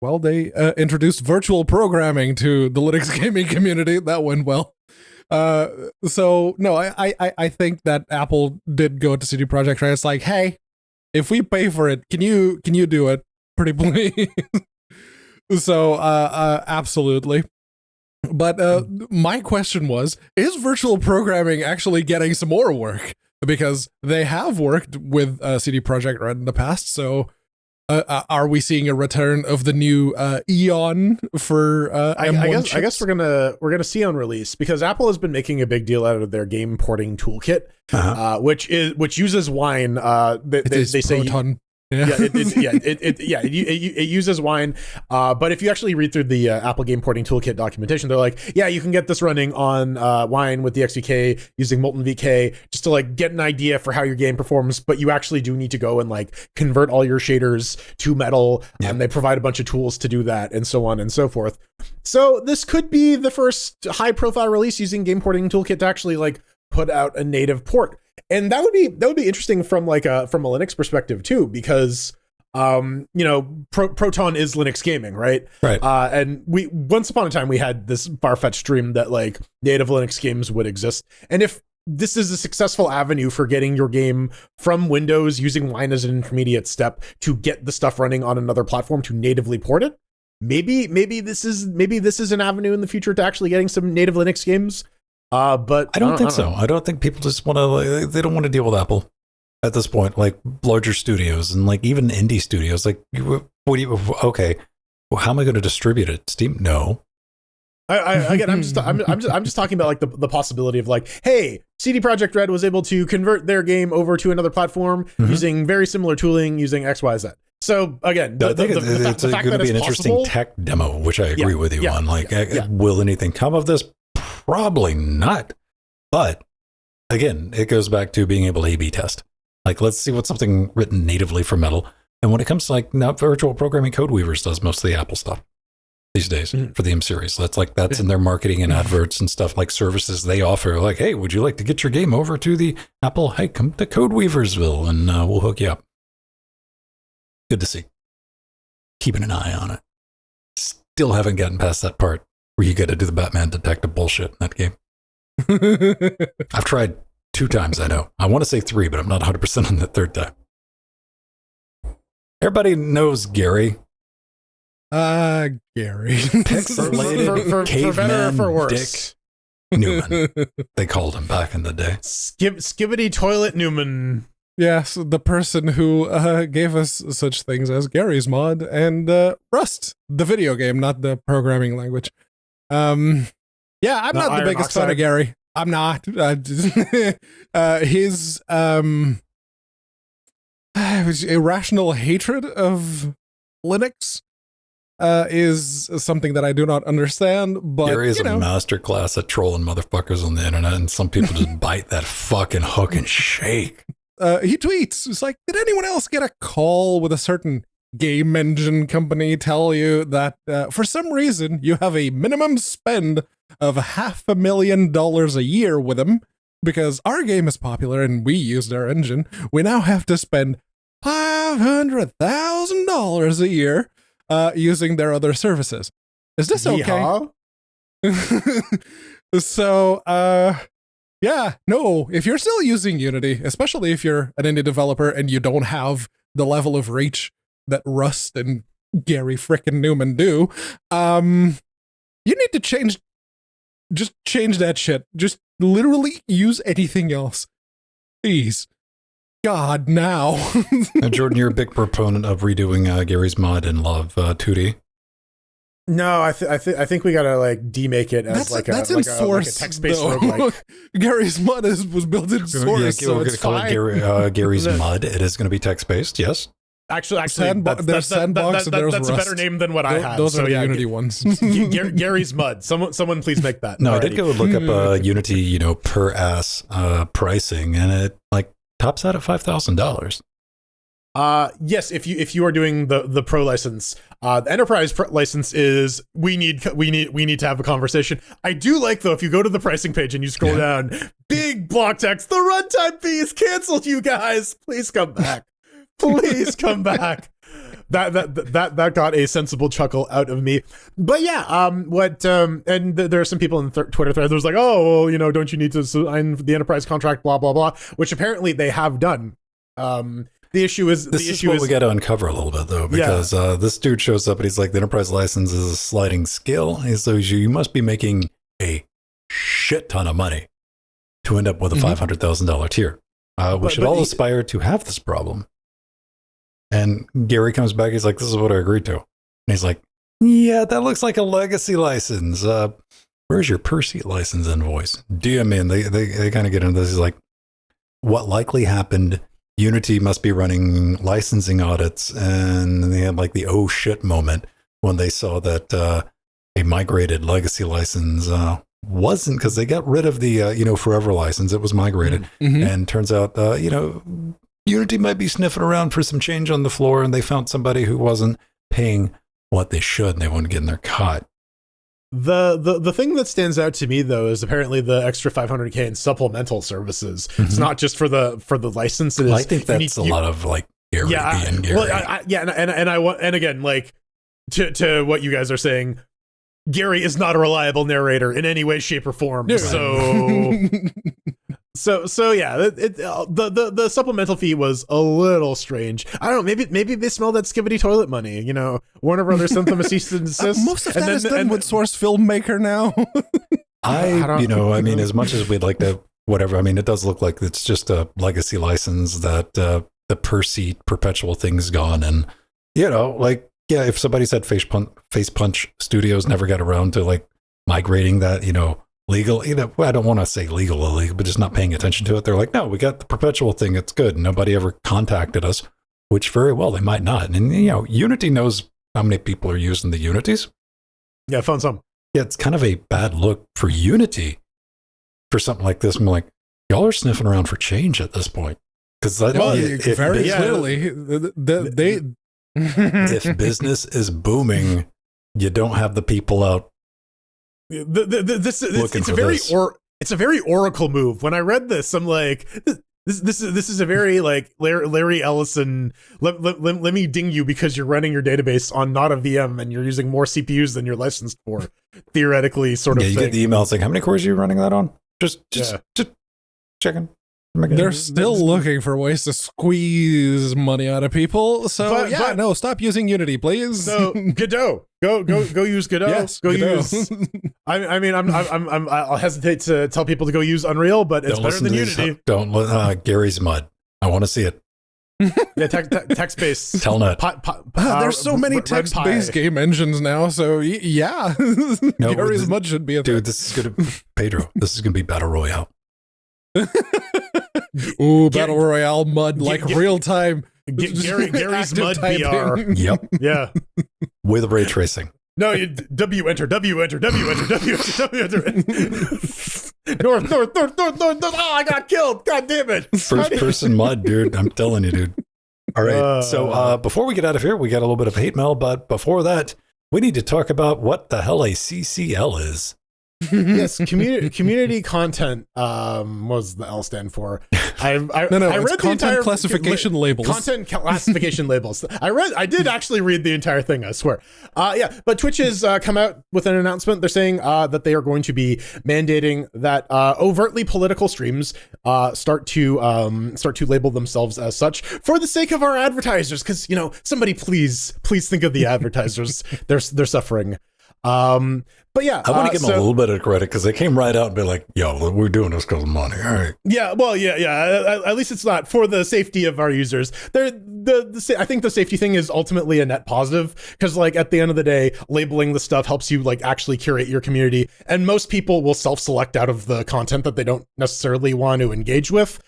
they introduced virtual programming to the Linux gaming community. That went well. So no, I think that Apple did go to CD Projekt Red. It's like, hey, if we pay for it, can you do it, pretty please? So absolutely. But my question was, is virtual programming actually getting some more work? Because they have worked with CD Projekt Red in the past, so are we seeing a return of the new Eon for M1 I guess we're gonna see on release, because Apple has been making a big deal out of their game porting toolkit, which uses Wine. They say Proton. It uses Wine, but if you actually read through the Apple Game Porting Toolkit documentation, they're like, yeah, you can get this running on Wine with the XVK using Molten VK, just to like get an idea for how your game performs. But you actually do need to go and like convert all your shaders to metal, and they provide a bunch of tools to do that, and so on and so forth. So this could be the first high-profile release using Game Porting Toolkit to actually like put out a native port. And that would be interesting from a Linux perspective too, because Proton is Linux gaming, right? Right. And we once upon a time we had this far-fetched dream that like native Linux games would exist. And if this is a successful avenue for getting your game from Windows using Wine as an intermediate step to get the stuff running on another platform to natively port it, maybe this is an avenue in the future to actually getting some native Linux games. But I don't think so. I don't think people just want to, they don't want to deal with Apple at this point, like larger studios and like even indie studios. Like, okay, well, how am I going to distribute it? Steam? No. I'm just talking about like the possibility of like, hey, CD Projekt Red was able to convert their game over to another platform using very similar tooling, using XYZ. So again, I think it's going to be an interesting tech demo, which I agree with you on. Like, will anything come of this? Probably not. But again, it goes back to being able to A/B test. Like, let's see what something written natively for Metal. And when it comes to like now, virtual programming, Codeweavers does most of the Apple stuff these days for the M series. That's in their marketing and adverts and stuff, like services they offer. Like, hey, would you like to get your game over to the Apple? Hey, come to Codeweaversville and we'll hook you up. Good to see. Keeping an eye on it. Still haven't gotten past that part where you got to do the Batman detective bullshit in that game. I've tried 2 times, I know. I want to say 3, but I'm not 100% on the 3rd time. Everybody knows Garry. Gary. Pixelated for better or caveman for worse. Dick Newman. They called him back in the day. Skibbity Toilet Newman. Yes, the person who gave us such things as Gary's Mod and Rust, the video game, not the programming language. Yeah, I'm not the Iron biggest fan Oxide. of Garry. I'm not. His irrational hatred of Linux is something that I do not understand. But Garry is a masterclass at trolling motherfuckers on the internet, and some people just bite that fucking hook and shake. He tweets, it's like, did anyone else get a call with a certain game engine company tell you that for some reason you have a minimum spend of $500,000 a year with them because our game is popular and we use their engine? We now have to spend $500,000 a year using their other services. Is this okay? So, yeah, no, if you're still using Unity, especially if you're an indie developer and you don't have the level of reach that Rust and Garry frickin' Newman do, you need to change that shit. Just literally use anything else. Please. God, now. Now, Jordan, you're a big proponent of redoing Garry's mod in Love 2D. No, I think we gotta like demake it as that's in Source, like a text-based though. roguelike. Gary's mod was built in Source, Yeah, so we're it's going to call fine. it Garry's mod. It is going to be text-based, yes. Actually, There's Sandbox and there's that's a Rust. better name than what I had. Those so are the yeah, Unity ones. Gary's Mud. Someone please make that. No, Alrighty. I did go look up Unity, per ass pricing, and it like tops out at $5,000. Yes, if you are doing the pro license, the enterprise license is we need to have a conversation. I do like though if you go to the pricing page and you scroll down, big block text, the runtime fee is canceled. You guys, please come back. Please come back. That got a sensible chuckle out of me. But yeah, and there are some people in Twitter threads that was like, oh, well, don't you need to sign the enterprise contract, blah blah blah, which apparently they have done. The issue is what we got to uncover a little bit though, because this dude shows up and he's like, the enterprise license is a sliding scale. And so you must be making a shit ton of money to end up with a $500,000 tier. We should all aspire to have this problem. And Garry comes back. He's like, this is what I agreed to. And he's like, yeah, that looks like a legacy license. Where's your per seat license invoice? Damn, man, they kind of get into this. He's like, what likely happened? Unity must be running licensing audits, and they had like the oh shit moment when they saw that a migrated legacy license wasn't, because they got rid of the forever license. It was migrated, and turns out Unity might be sniffing around for some change on the floor, and they found somebody who wasn't paying what they should, and they wouldn't get in their cut. The thing that stands out to me though is apparently the extra $500K in supplemental services. It's not just for the license. I think that's a lot of like Garry being Garry. Well, and I want, and again, like to what you guys are saying, Garry is not a reliable narrator in any way, shape, or form. Yeah. So yeah, the supplemental fee was a little strange. I don't know, maybe they smell that skibbity toilet money. Warner Brothers sent them a cease and desist. Most of that is done with Source Filmmaker now. I mean, as much as we'd like to, whatever. I mean, it does look like it's just a legacy license that the per seat perpetual thing's gone, and if somebody said Face Punch Studios never got around to like migrating that, legal, I don't want to say legal, illegal, but just not paying attention to it. They're like, no, we got the perpetual thing. It's good. Nobody ever contacted us. which very well they might not. And Unity knows how many people are using the Unities. Yeah, I found some. Yeah, it's kind of a bad look for Unity for something like this. I'm like, y'all are sniffing around for change at this point. Because very clearly, if business is booming, you don't have the people out. It's a very Oracle move. When I read this, I'm like, this is a very like Larry Ellison. Let me ding you because you're running your database on not a VM and you're using more CPUs than you're licensed for. Theoretically, sort of. Yeah, you get the emails like, how many cores are you running that on? Just checking. They're still looking for ways to squeeze money out of people. So no, stop using Unity, please. So Godot, go use Godot. Yes, go Godot. use. I mean, I'll hesitate to tell people to go use Unreal, but it's better than Unity. Don't Gary's mud. I want to see it. Yeah, text based. Telnet. There's so many text-based game engines now, so yeah, Gary's mud should be a thing. Dude, this is gonna Pedro. This is gonna be Battle Royale. Ooh, Battle Royale mud, like real time. Gary's mud BR. Yep. Yeah. With ray tracing. No, W enter. North. Oh, I got killed. God damn it. First person mud, dude. I'm telling you, dude. All right. So before we get out of here, we got a little bit of hate mail, but before that, we need to talk about what the hell a CCL is. Yes, community content. What does the L stand for? I read content classification labels. Content classification labels. I did actually read the entire thing, I swear. Yeah, but Twitch has come out with an announcement. They're saying that they are going to be mandating that overtly political streams start to label themselves as such for the sake of our advertisers. Because somebody please think of the advertisers. They're suffering. But yeah, I want to give them a little bit of credit because they came right out and be like, yo, we're doing this because of money. All right. Yeah. Well, yeah. At least it's not for the safety of our users. I think the safety thing is ultimately a net positive because like at the end of the day, labeling the stuff helps you like actually curate your community. And most people will self-select out of the content that they don't necessarily want to engage with.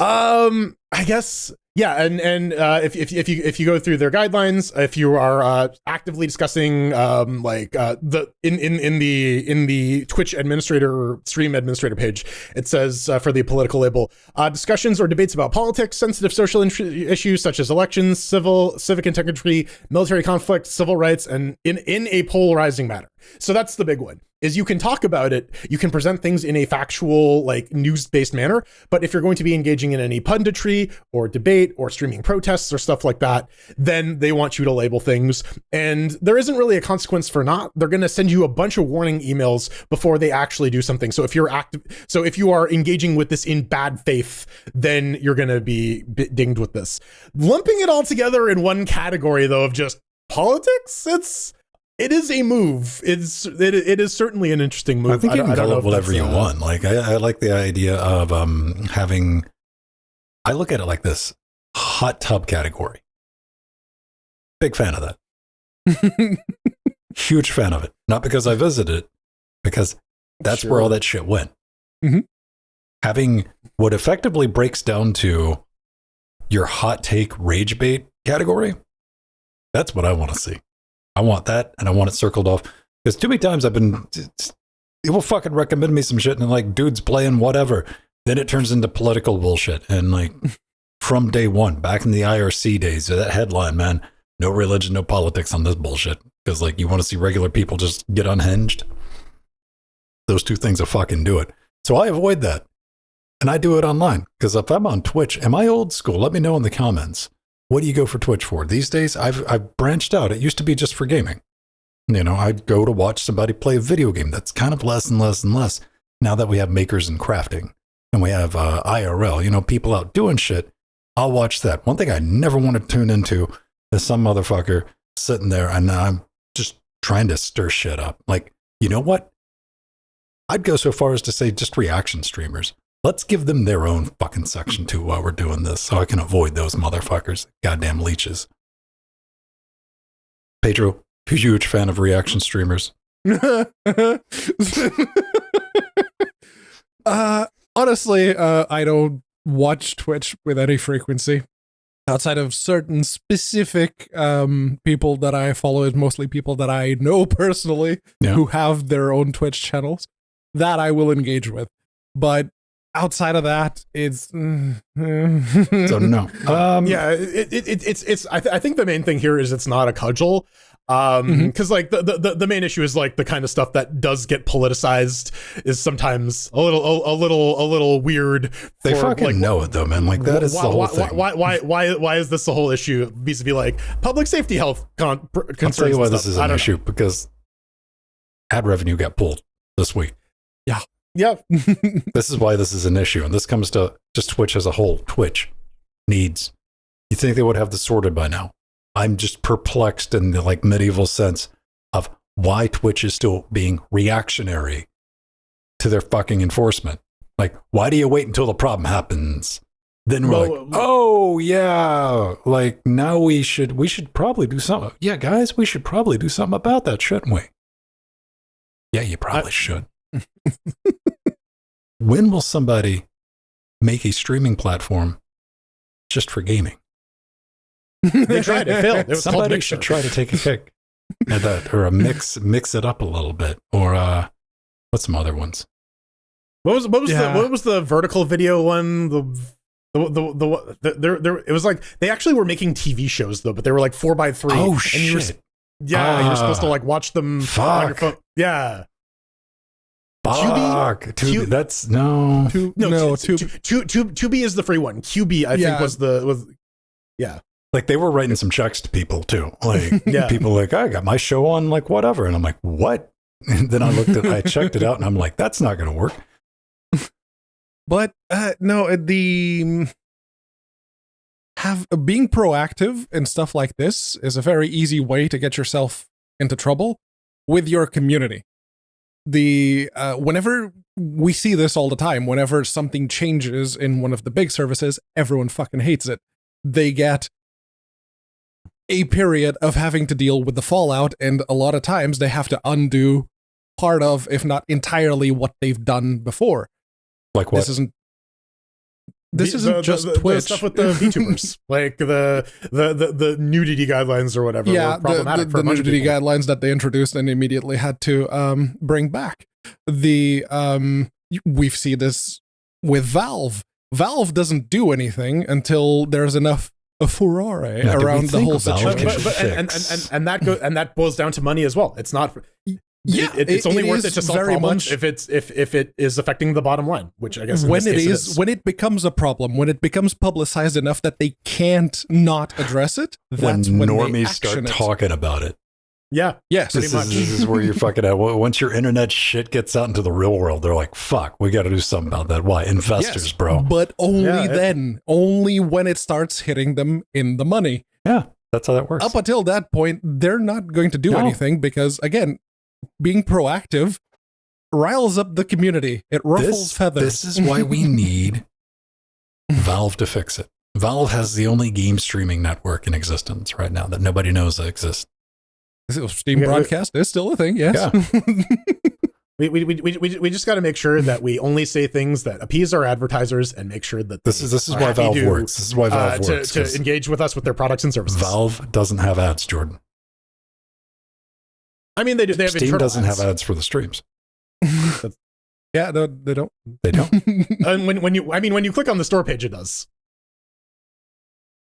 I guess. Yeah, and if you go through their guidelines, if you are actively discussing in the Twitch administrator stream administrator page, it says for the political label, discussions or debates about politics, sensitive social issues such as elections, civic integrity, military conflict, civil rights, and in a polarizing manner. So that's the big one. Is you can talk about it, you can present things in a factual, like news-based manner, but if you're going to be engaging in any punditry or debate or streaming protests or stuff like that, then they want you to label things. And there isn't really a consequence for not. They're going to send you a bunch of warning emails before they actually do something. So if you are engaging with this in bad faith, then you're going to be dinged with this. Lumping it all together in one category, though, of just politics, it is a move. It is certainly an interesting move. I think you can call it whatever you want. Like I like the idea of having. I look at it like this: hot tub category. Big fan of that. Huge fan of it. Not because I visited it, because that's where all that shit went. Mm-hmm. Having what effectively breaks down to your hot take rage bait category. That's what I want to see. I want that, and I want it circled off. Because too many times people fucking recommend me some shit, and like, dude's playing whatever. Then it turns into political bullshit. And like, from day one, back in the IRC days, that headline, man, no religion, no politics on this bullshit. Because like, you want to see regular people just get unhinged? Those two things will fucking do it. So I avoid that. And I do it online. Because if I'm on Twitch, am I old school? Let me know in the comments. What do you go for Twitch for? These days, I've branched out. It used to be just for gaming. I'd go to watch somebody play a video game. That's kind of less and less and less now that we have makers and crafting and we have IRL, people out doing shit. I'll watch that. One thing I never want to tune into is some motherfucker sitting there and I'm just trying to stir shit up. Like, you know what? I'd go so far as to say just reaction streamers. Let's give them their own fucking section too while we're doing this so I can avoid those motherfuckers. Goddamn leeches. Pedro, huge fan of reaction streamers. Honestly, I don't watch Twitch with any frequency. outside of certain specific people that I follow, is mostly people that I know personally who have their own Twitch channels that I will engage with. But outside of that, it's so no. It's I think the main thing here is it's not a cudgel. Because like the main issue is like the kind of stuff that does get politicized is sometimes a little weird. They fucking know it though, man. Like that is the whole thing. Why is this the whole issue vis-a-vis like public safety health concerns? I'll tell you why this is an issue, because ad revenue got pulled this week. Yeah. This is why this is an issue, and this comes to just Twitch as a whole. Twitch needs. You think they would have this sorted by now? I'm just perplexed in the like medieval sense of why Twitch is still being reactionary to their fucking enforcement. Like, why do you wait until the problem happens? Then we're like, oh yeah, like now we should probably do something. Yeah, guys, we should probably do something about that, shouldn't we? Yeah, you probably should. When will somebody make a streaming platform just for gaming? They tried, it failed. It was Somebody should try to take a kick at that, or mix it up a little bit, or what's some other ones? What was the vertical video one? It was like they actually were making TV shows though, but they were like 4x3. Oh shit! You're supposed to like watch them on your phone. Yeah. Fuck. Tubi. That's no. Tubi is the free one. QB I think was yeah. Like they were writing some checks to people too. Like people like, I got my show on like whatever. And I'm like, what? And then I checked it out and I'm like, that's not going to work. But no, being proactive and stuff like this is a very easy way to get yourself into trouble with your community. Whenever we see this all the time, whenever something changes in one of the big services, everyone fucking hates it. They get a period of having to deal with the fallout, and a lot of times they have to undo part of, if not entirely, what they've done before. Like what? This isn't just Twitch. The stuff with the VTubers, like the nudity guidelines or whatever. Yeah, were problematic for the nudity guidelines that they introduced and immediately had to bring back. We've seen this with Valve. Valve doesn't do anything until there's enough furore around the whole situation. And that boils down to money as well. It's not. Yeah, it's only worth it to solve problems much, if it is affecting the bottom line, which I guess when it becomes a problem, when it becomes publicized enough that they can't not address it, that's when normies start talking about it. Yeah, yes, this is where you're fucking at. Once your internet shit gets out into the real world, they're like, "Fuck, we got to do something about that." Why? Investors, bro. But only when it starts hitting them in the money. Yeah, that's how that works. Up until that point, they're not going to do anything because, again, being proactive riles up the community. It ruffles feathers. This is why we need Valve to fix it. Valve has the only game streaming network in existence right now that nobody knows that exists. Steam broadcast is still a thing, yes. Yeah. We just got to make sure that we only say things that appease our advertisers and make sure that this is why Valve works. This is why Valve works to engage with us with their products and services. Valve doesn't have ads, Jordan. I mean, they do. They have Steam doesn't have ads for the streams. Yeah, they don't. They don't. And when you click on the store page, it does.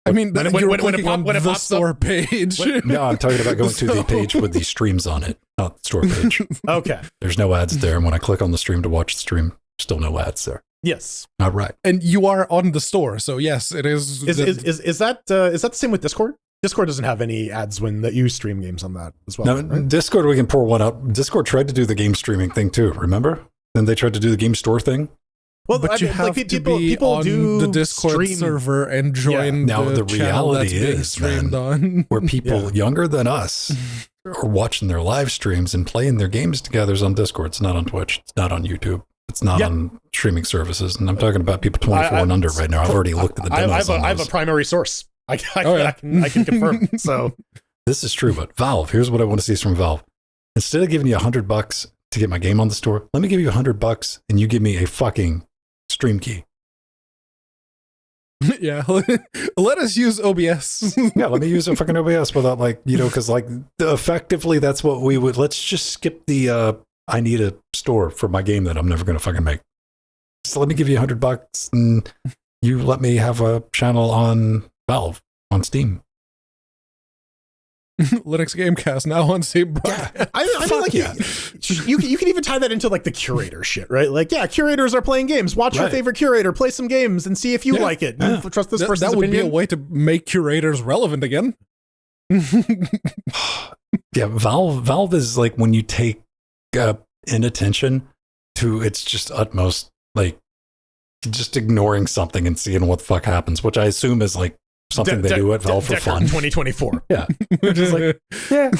I mean, when it pops store up, page. No, I'm talking about going to the page with the streams on it, not the store page. Okay. There's no ads there, and when I click on the stream to watch the stream, still no ads there. Yes. All right. And you are on the store, so yes, it is. Is that the same with Discord? Discord doesn't have any ads when that you stream games on that as well. No, right? Discord, we can pour one up. Discord tried to do the game streaming thing too, remember? Then they tried to do the game store thing. Well, but you have to be on the Discord server and join the reality is, man, where people younger than us are watching their live streams and playing their games together on Discord. It's not on Twitch. It's not on YouTube. It's not on streaming services. And I'm talking about people 24 and under right now. I've already looked at the demos. I have a primary source. I can confirm. So this is true, but Valve, here's what I want to see from Valve. Instead of giving you $100 to get my game on the store, let me give you $100 and you give me a fucking stream key. Yeah, let us use OBS. Yeah, let me use a fucking OBS without like, because like effectively that's what we would, let's just skip the, I need a store for my game that I'm never going to fucking make. So let me give you $100 and you let me have a channel on Valve on Steam. Linux Gamecast now on Steam. Yeah, I mean, like, you can even tie that into like the curator shit, right? Like, yeah, curators are playing games. Watch your favorite curator play some games and see if you like it. Yeah. Trust this person's That would opinion. be a way to make curators relevant again. Yeah, Valve is like when you take inattention to its just utmost, like just ignoring something and seeing what the fuck happens, which I assume is like something they do at Valve for fun. 2024. Yeah. Just like, yeah.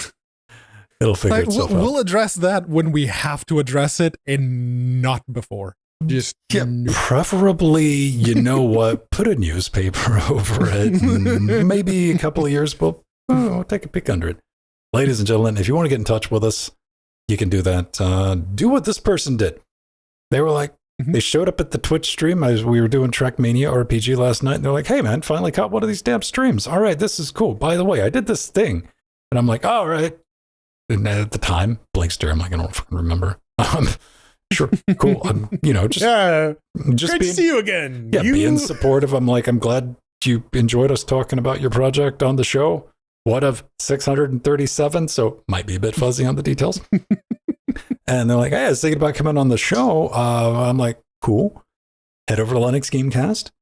It'll figure itself out. We'll address that when we have to address it and not before. Just preferably, you know what, put a newspaper over it. And maybe a couple of years, we'll take a peek under it. Ladies and gentlemen, if you want to get in touch with us, you can do that. Do what this person did. They were like, they showed up at the Twitch stream as we were doing Trackmania RPG last night. And they're like, hey, man, finally caught one of these damn streams. All right, this is cool. By the way, I did this thing. And I'm like, all right. And at the time, blank stare, I'm like, I don't fucking remember. Sure, cool. Just great to see you again. Yeah, being supportive. I'm like, I'm glad you enjoyed us talking about your project on the show. One of 637, so might be a bit fuzzy on the details. And they're like, hey, I was thinking about coming on the show. I'm like, cool. Head over to Linux Gamecast,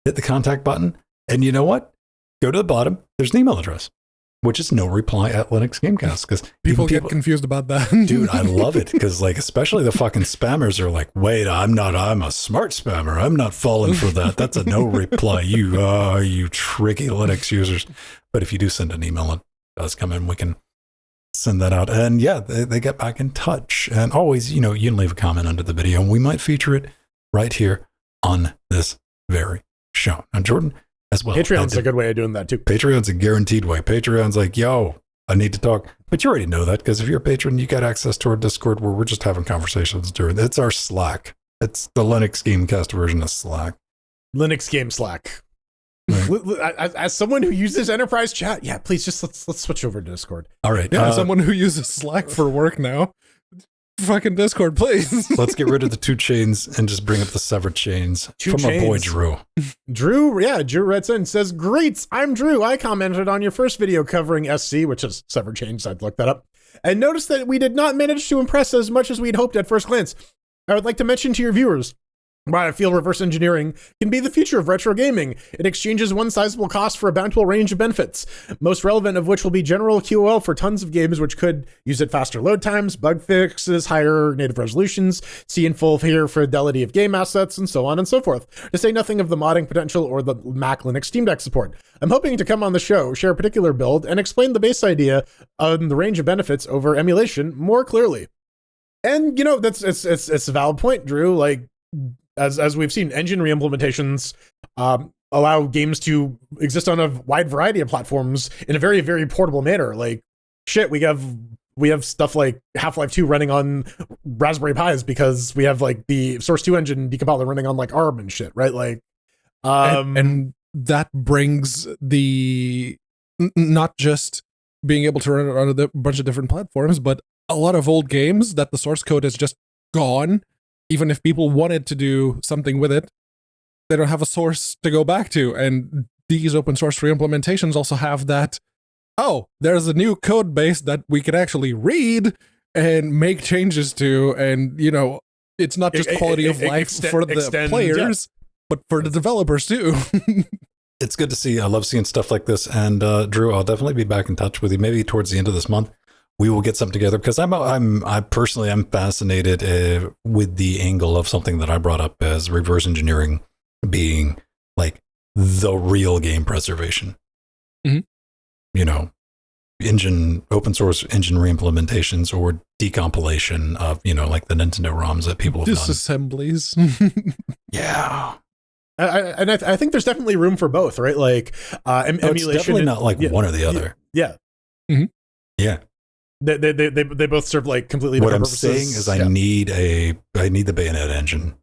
hit the contact button, and you know what? Go to the bottom. There's an email address, which is no reply at Linux Gamecast, because people get confused about that. Dude, I love it, because like especially the fucking spammers are like, wait, I'm a smart spammer. I'm not falling for that. That's a no reply. You tricky Linux users. But if you do send an email, it does come in. We can send that out. And yeah, they get back in touch. And always, you can leave a comment under the video and we might feature it right here on this very show. Now, Jordan, as well. Patreon's a good way of doing that too. Patreon's a guaranteed way. Patreon's like, yo, I need to talk. But you already know that, because if you're a patron, you got access to our Discord where we're just having conversations during. It's our Slack. It's the Linux Gamecast version of Slack. Linux Game Slack. Right. As someone who uses enterprise chat, yeah, please just let's switch over to Discord. All right. Yeah, someone who uses Slack for work now. Fucking Discord, please. Let's get rid of the 2 chains and just bring up the severed chains from our boy Drew. Drew Redson says, great, I'm Drew. I commented on your first video covering SC, which is severed chains. I'd look that up. And noticed that we did not manage to impress as much as we'd hoped at first glance. I would like to mention to your viewers why I feel reverse engineering can be the future of retro gaming. It exchanges one sizable cost for a bountiful range of benefits, most relevant of which will be general QoL for tons of games which could use it faster load times, bug fixes, higher native resolutions, see in full higher fidelity of game assets, and so on and so forth, to say nothing of the modding potential or the Mac Linux Steam Deck support. I'm hoping to come on the show, share a particular build, and explain the base idea on the range of benefits over emulation more clearly. And, that's it's a valid point, Drew. Like, as we've seen, engine reimplementations allow games to exist on a wide variety of platforms in a very, very portable manner. Like, shit, we have stuff like Half-Life 2 running on Raspberry Pis because we have like the Source 2 engine decompiler running on like ARM and shit, right? Like, and that brings the not just being able to run it on a bunch of different platforms, but a lot of old games that the source code is just gone. Even if people wanted to do something with it, they don't have a source to go back to. And these open source reimplementations also have that, there's a new code base that we can actually read and make changes to. And, it's not just quality of life for the players, but for the developers too. It's good to see. I love seeing stuff like this. And Drew, I'll definitely be back in touch with you maybe towards the end of this month. We will get something together, because I personally am fascinated with the angle of something that I brought up as reverse engineering being like the real game preservation. Mm-hmm. Open source engine reimplementations or decompilation of, like the Nintendo ROMs that people have disassemblies. Yeah. I think there's definitely room for both, right? Like emulation. It's definitely not like one or the other. Yeah. Mm-hmm. Yeah. They both serve like completely different purposes. What I'm saying is I need the Bayonet engine.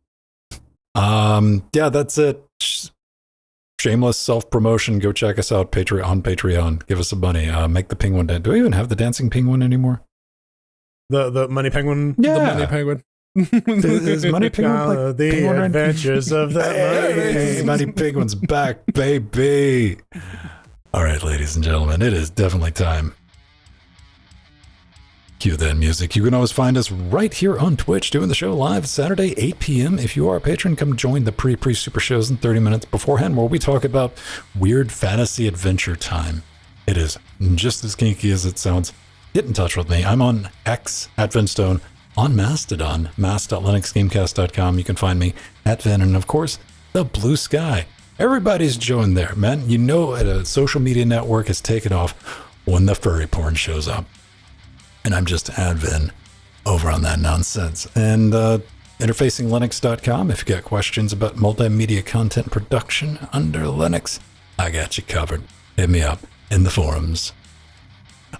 Yeah, that's it. shameless self-promotion. Go check us out on Patreon. Give us some money. Make the penguin dance. Do we even have the dancing penguin anymore? The money penguin? Yeah. The money penguin. Is money penguin like the penguin adventures of the hey, money penguin's back, baby. All right, ladies and gentlemen, it is definitely time. Cue that music. You can always find us right here on Twitch doing the show live Saturday, 8 p.m. If you are a patron, come join the pre-super shows in 30 minutes beforehand where we talk about weird fantasy adventure time. It is just as kinky as it sounds. Get in touch with me. I'm on X at Vinstone, on Mastodon, mas.linuxgamecast.com. You can find me at Vin, and of course, the Blue Sky. Everybody's joined there, man. You know, a social media network has taken off when the furry porn shows up. And I'm just admin over on that nonsense. And interfacinglinux.com, if you got questions about multimedia content production under Linux, I got you covered. Hit me up in the forums.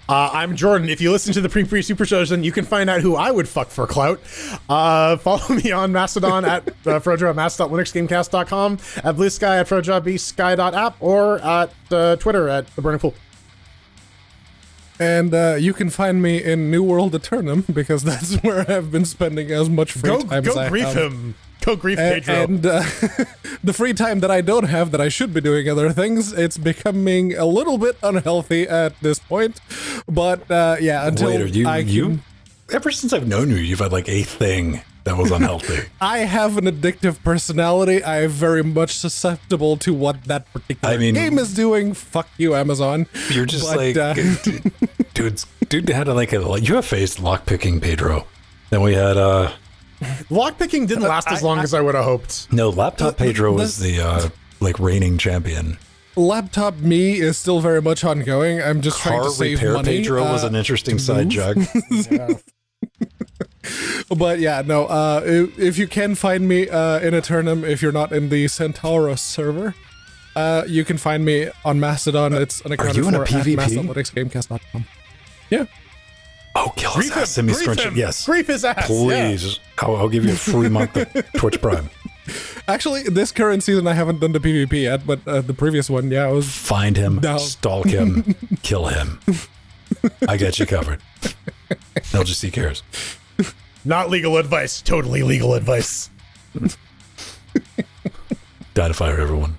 I'm Jordan. If you listen to the pre-super shows, then you can find out who I would fuck for clout. Follow me on Mastodon at Frojo at mas.linuxgamecast.com, at Blue Sky at FrojoBSky.app, or at Twitter at The Burning Pool. And you can find me in New World Eternum, because that's where I've been spending as much free time as I have. Go grief him. Go grief Pedro. And the free time that I don't have, that I should be doing other things, it's becoming a little bit unhealthy at this point. But yeah, until ever since I've known you, you've had like a thing that was unhealthy. I have an addictive personality. I am very much susceptible to what that particular game is doing. Fuck you, Amazon. You're just dude had you have faced lockpicking, Pedro. Then we had lockpicking didn't last as long as I would have hoped. No, laptop Pedro was the reigning champion. Laptop me is still very much ongoing. I'm just trying to save repair money. Pedro was an interesting side jug. Yeah. But yeah, no, if you can find me in Eternum, if you're not in the Centauros server, you can find me on Mastodon. It's unaccounted for at mas.linuxgamecast.com. Yeah. Oh, kill his ass, Simi Scrunchie. Yes. Grief his ass. Please. Yeah. I'll give you a free month of Twitch Prime. Actually, this current season, I haven't done the PvP yet, but the previous one, yeah, I was... Find him, stalk him, kill him. I got you covered. LGC cares. Not legal advice. Totally legal advice. Dynafire, everyone.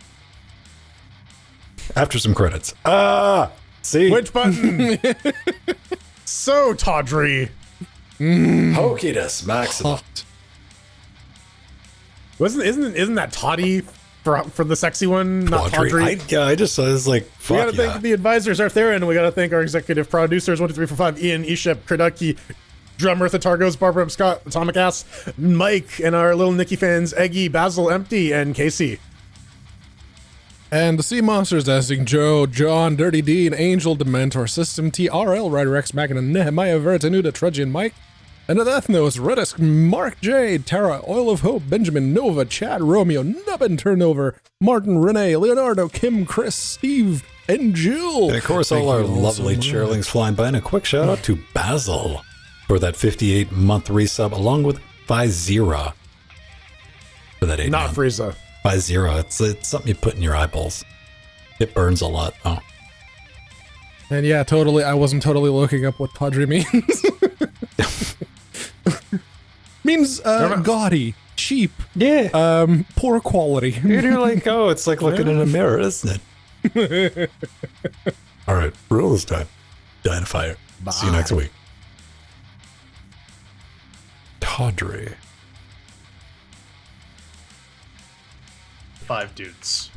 After some credits. See? Which button? So tawdry. Hokiness maximum. Isn't that tawdy for the sexy one? Not tawdry. I just was like, fuck. We gotta thank the advisors, Arthur, and we gotta thank our executive producers, 1, 2, 3, 4, 5, Ian, Ishep, Kreducky, Drummer, Targos, Barbara M. Scott, Atomic Ass, Mike, and our little Nikki fans, Eggy, Basil, Empty, and Casey. And the Sea Monsters, Asking Joe, John, Dirty Dean, Angel, Dementor, System T, RL, Rider X, Machina, Nehemiah, Veritanuda, Trudgian, Mike, and the Ethnos, Reddisk, Mark J, Tara, Oil of Hope, Benjamin, Nova, Chad, Romeo, Nubbin, Turnover, Martin, Renee, Leonardo, Kim, Chris, Steve, and Jill. And of course, all our lovely cheerlings flying by. And a quick shout out to Basil for that 58-month resub, along with Vizera for that 8 Not month. Frieza. Vizera. It's something you put in your eyeballs. It burns a lot. Oh. And yeah, totally, I wasn't totally looking up what tawdry means. Means gaudy, cheap, poor quality. And you're like, oh, it's like looking in a mirror, isn't it? All right, rule this time. Dynafire. See you next week. Tawdry. 5 dudes.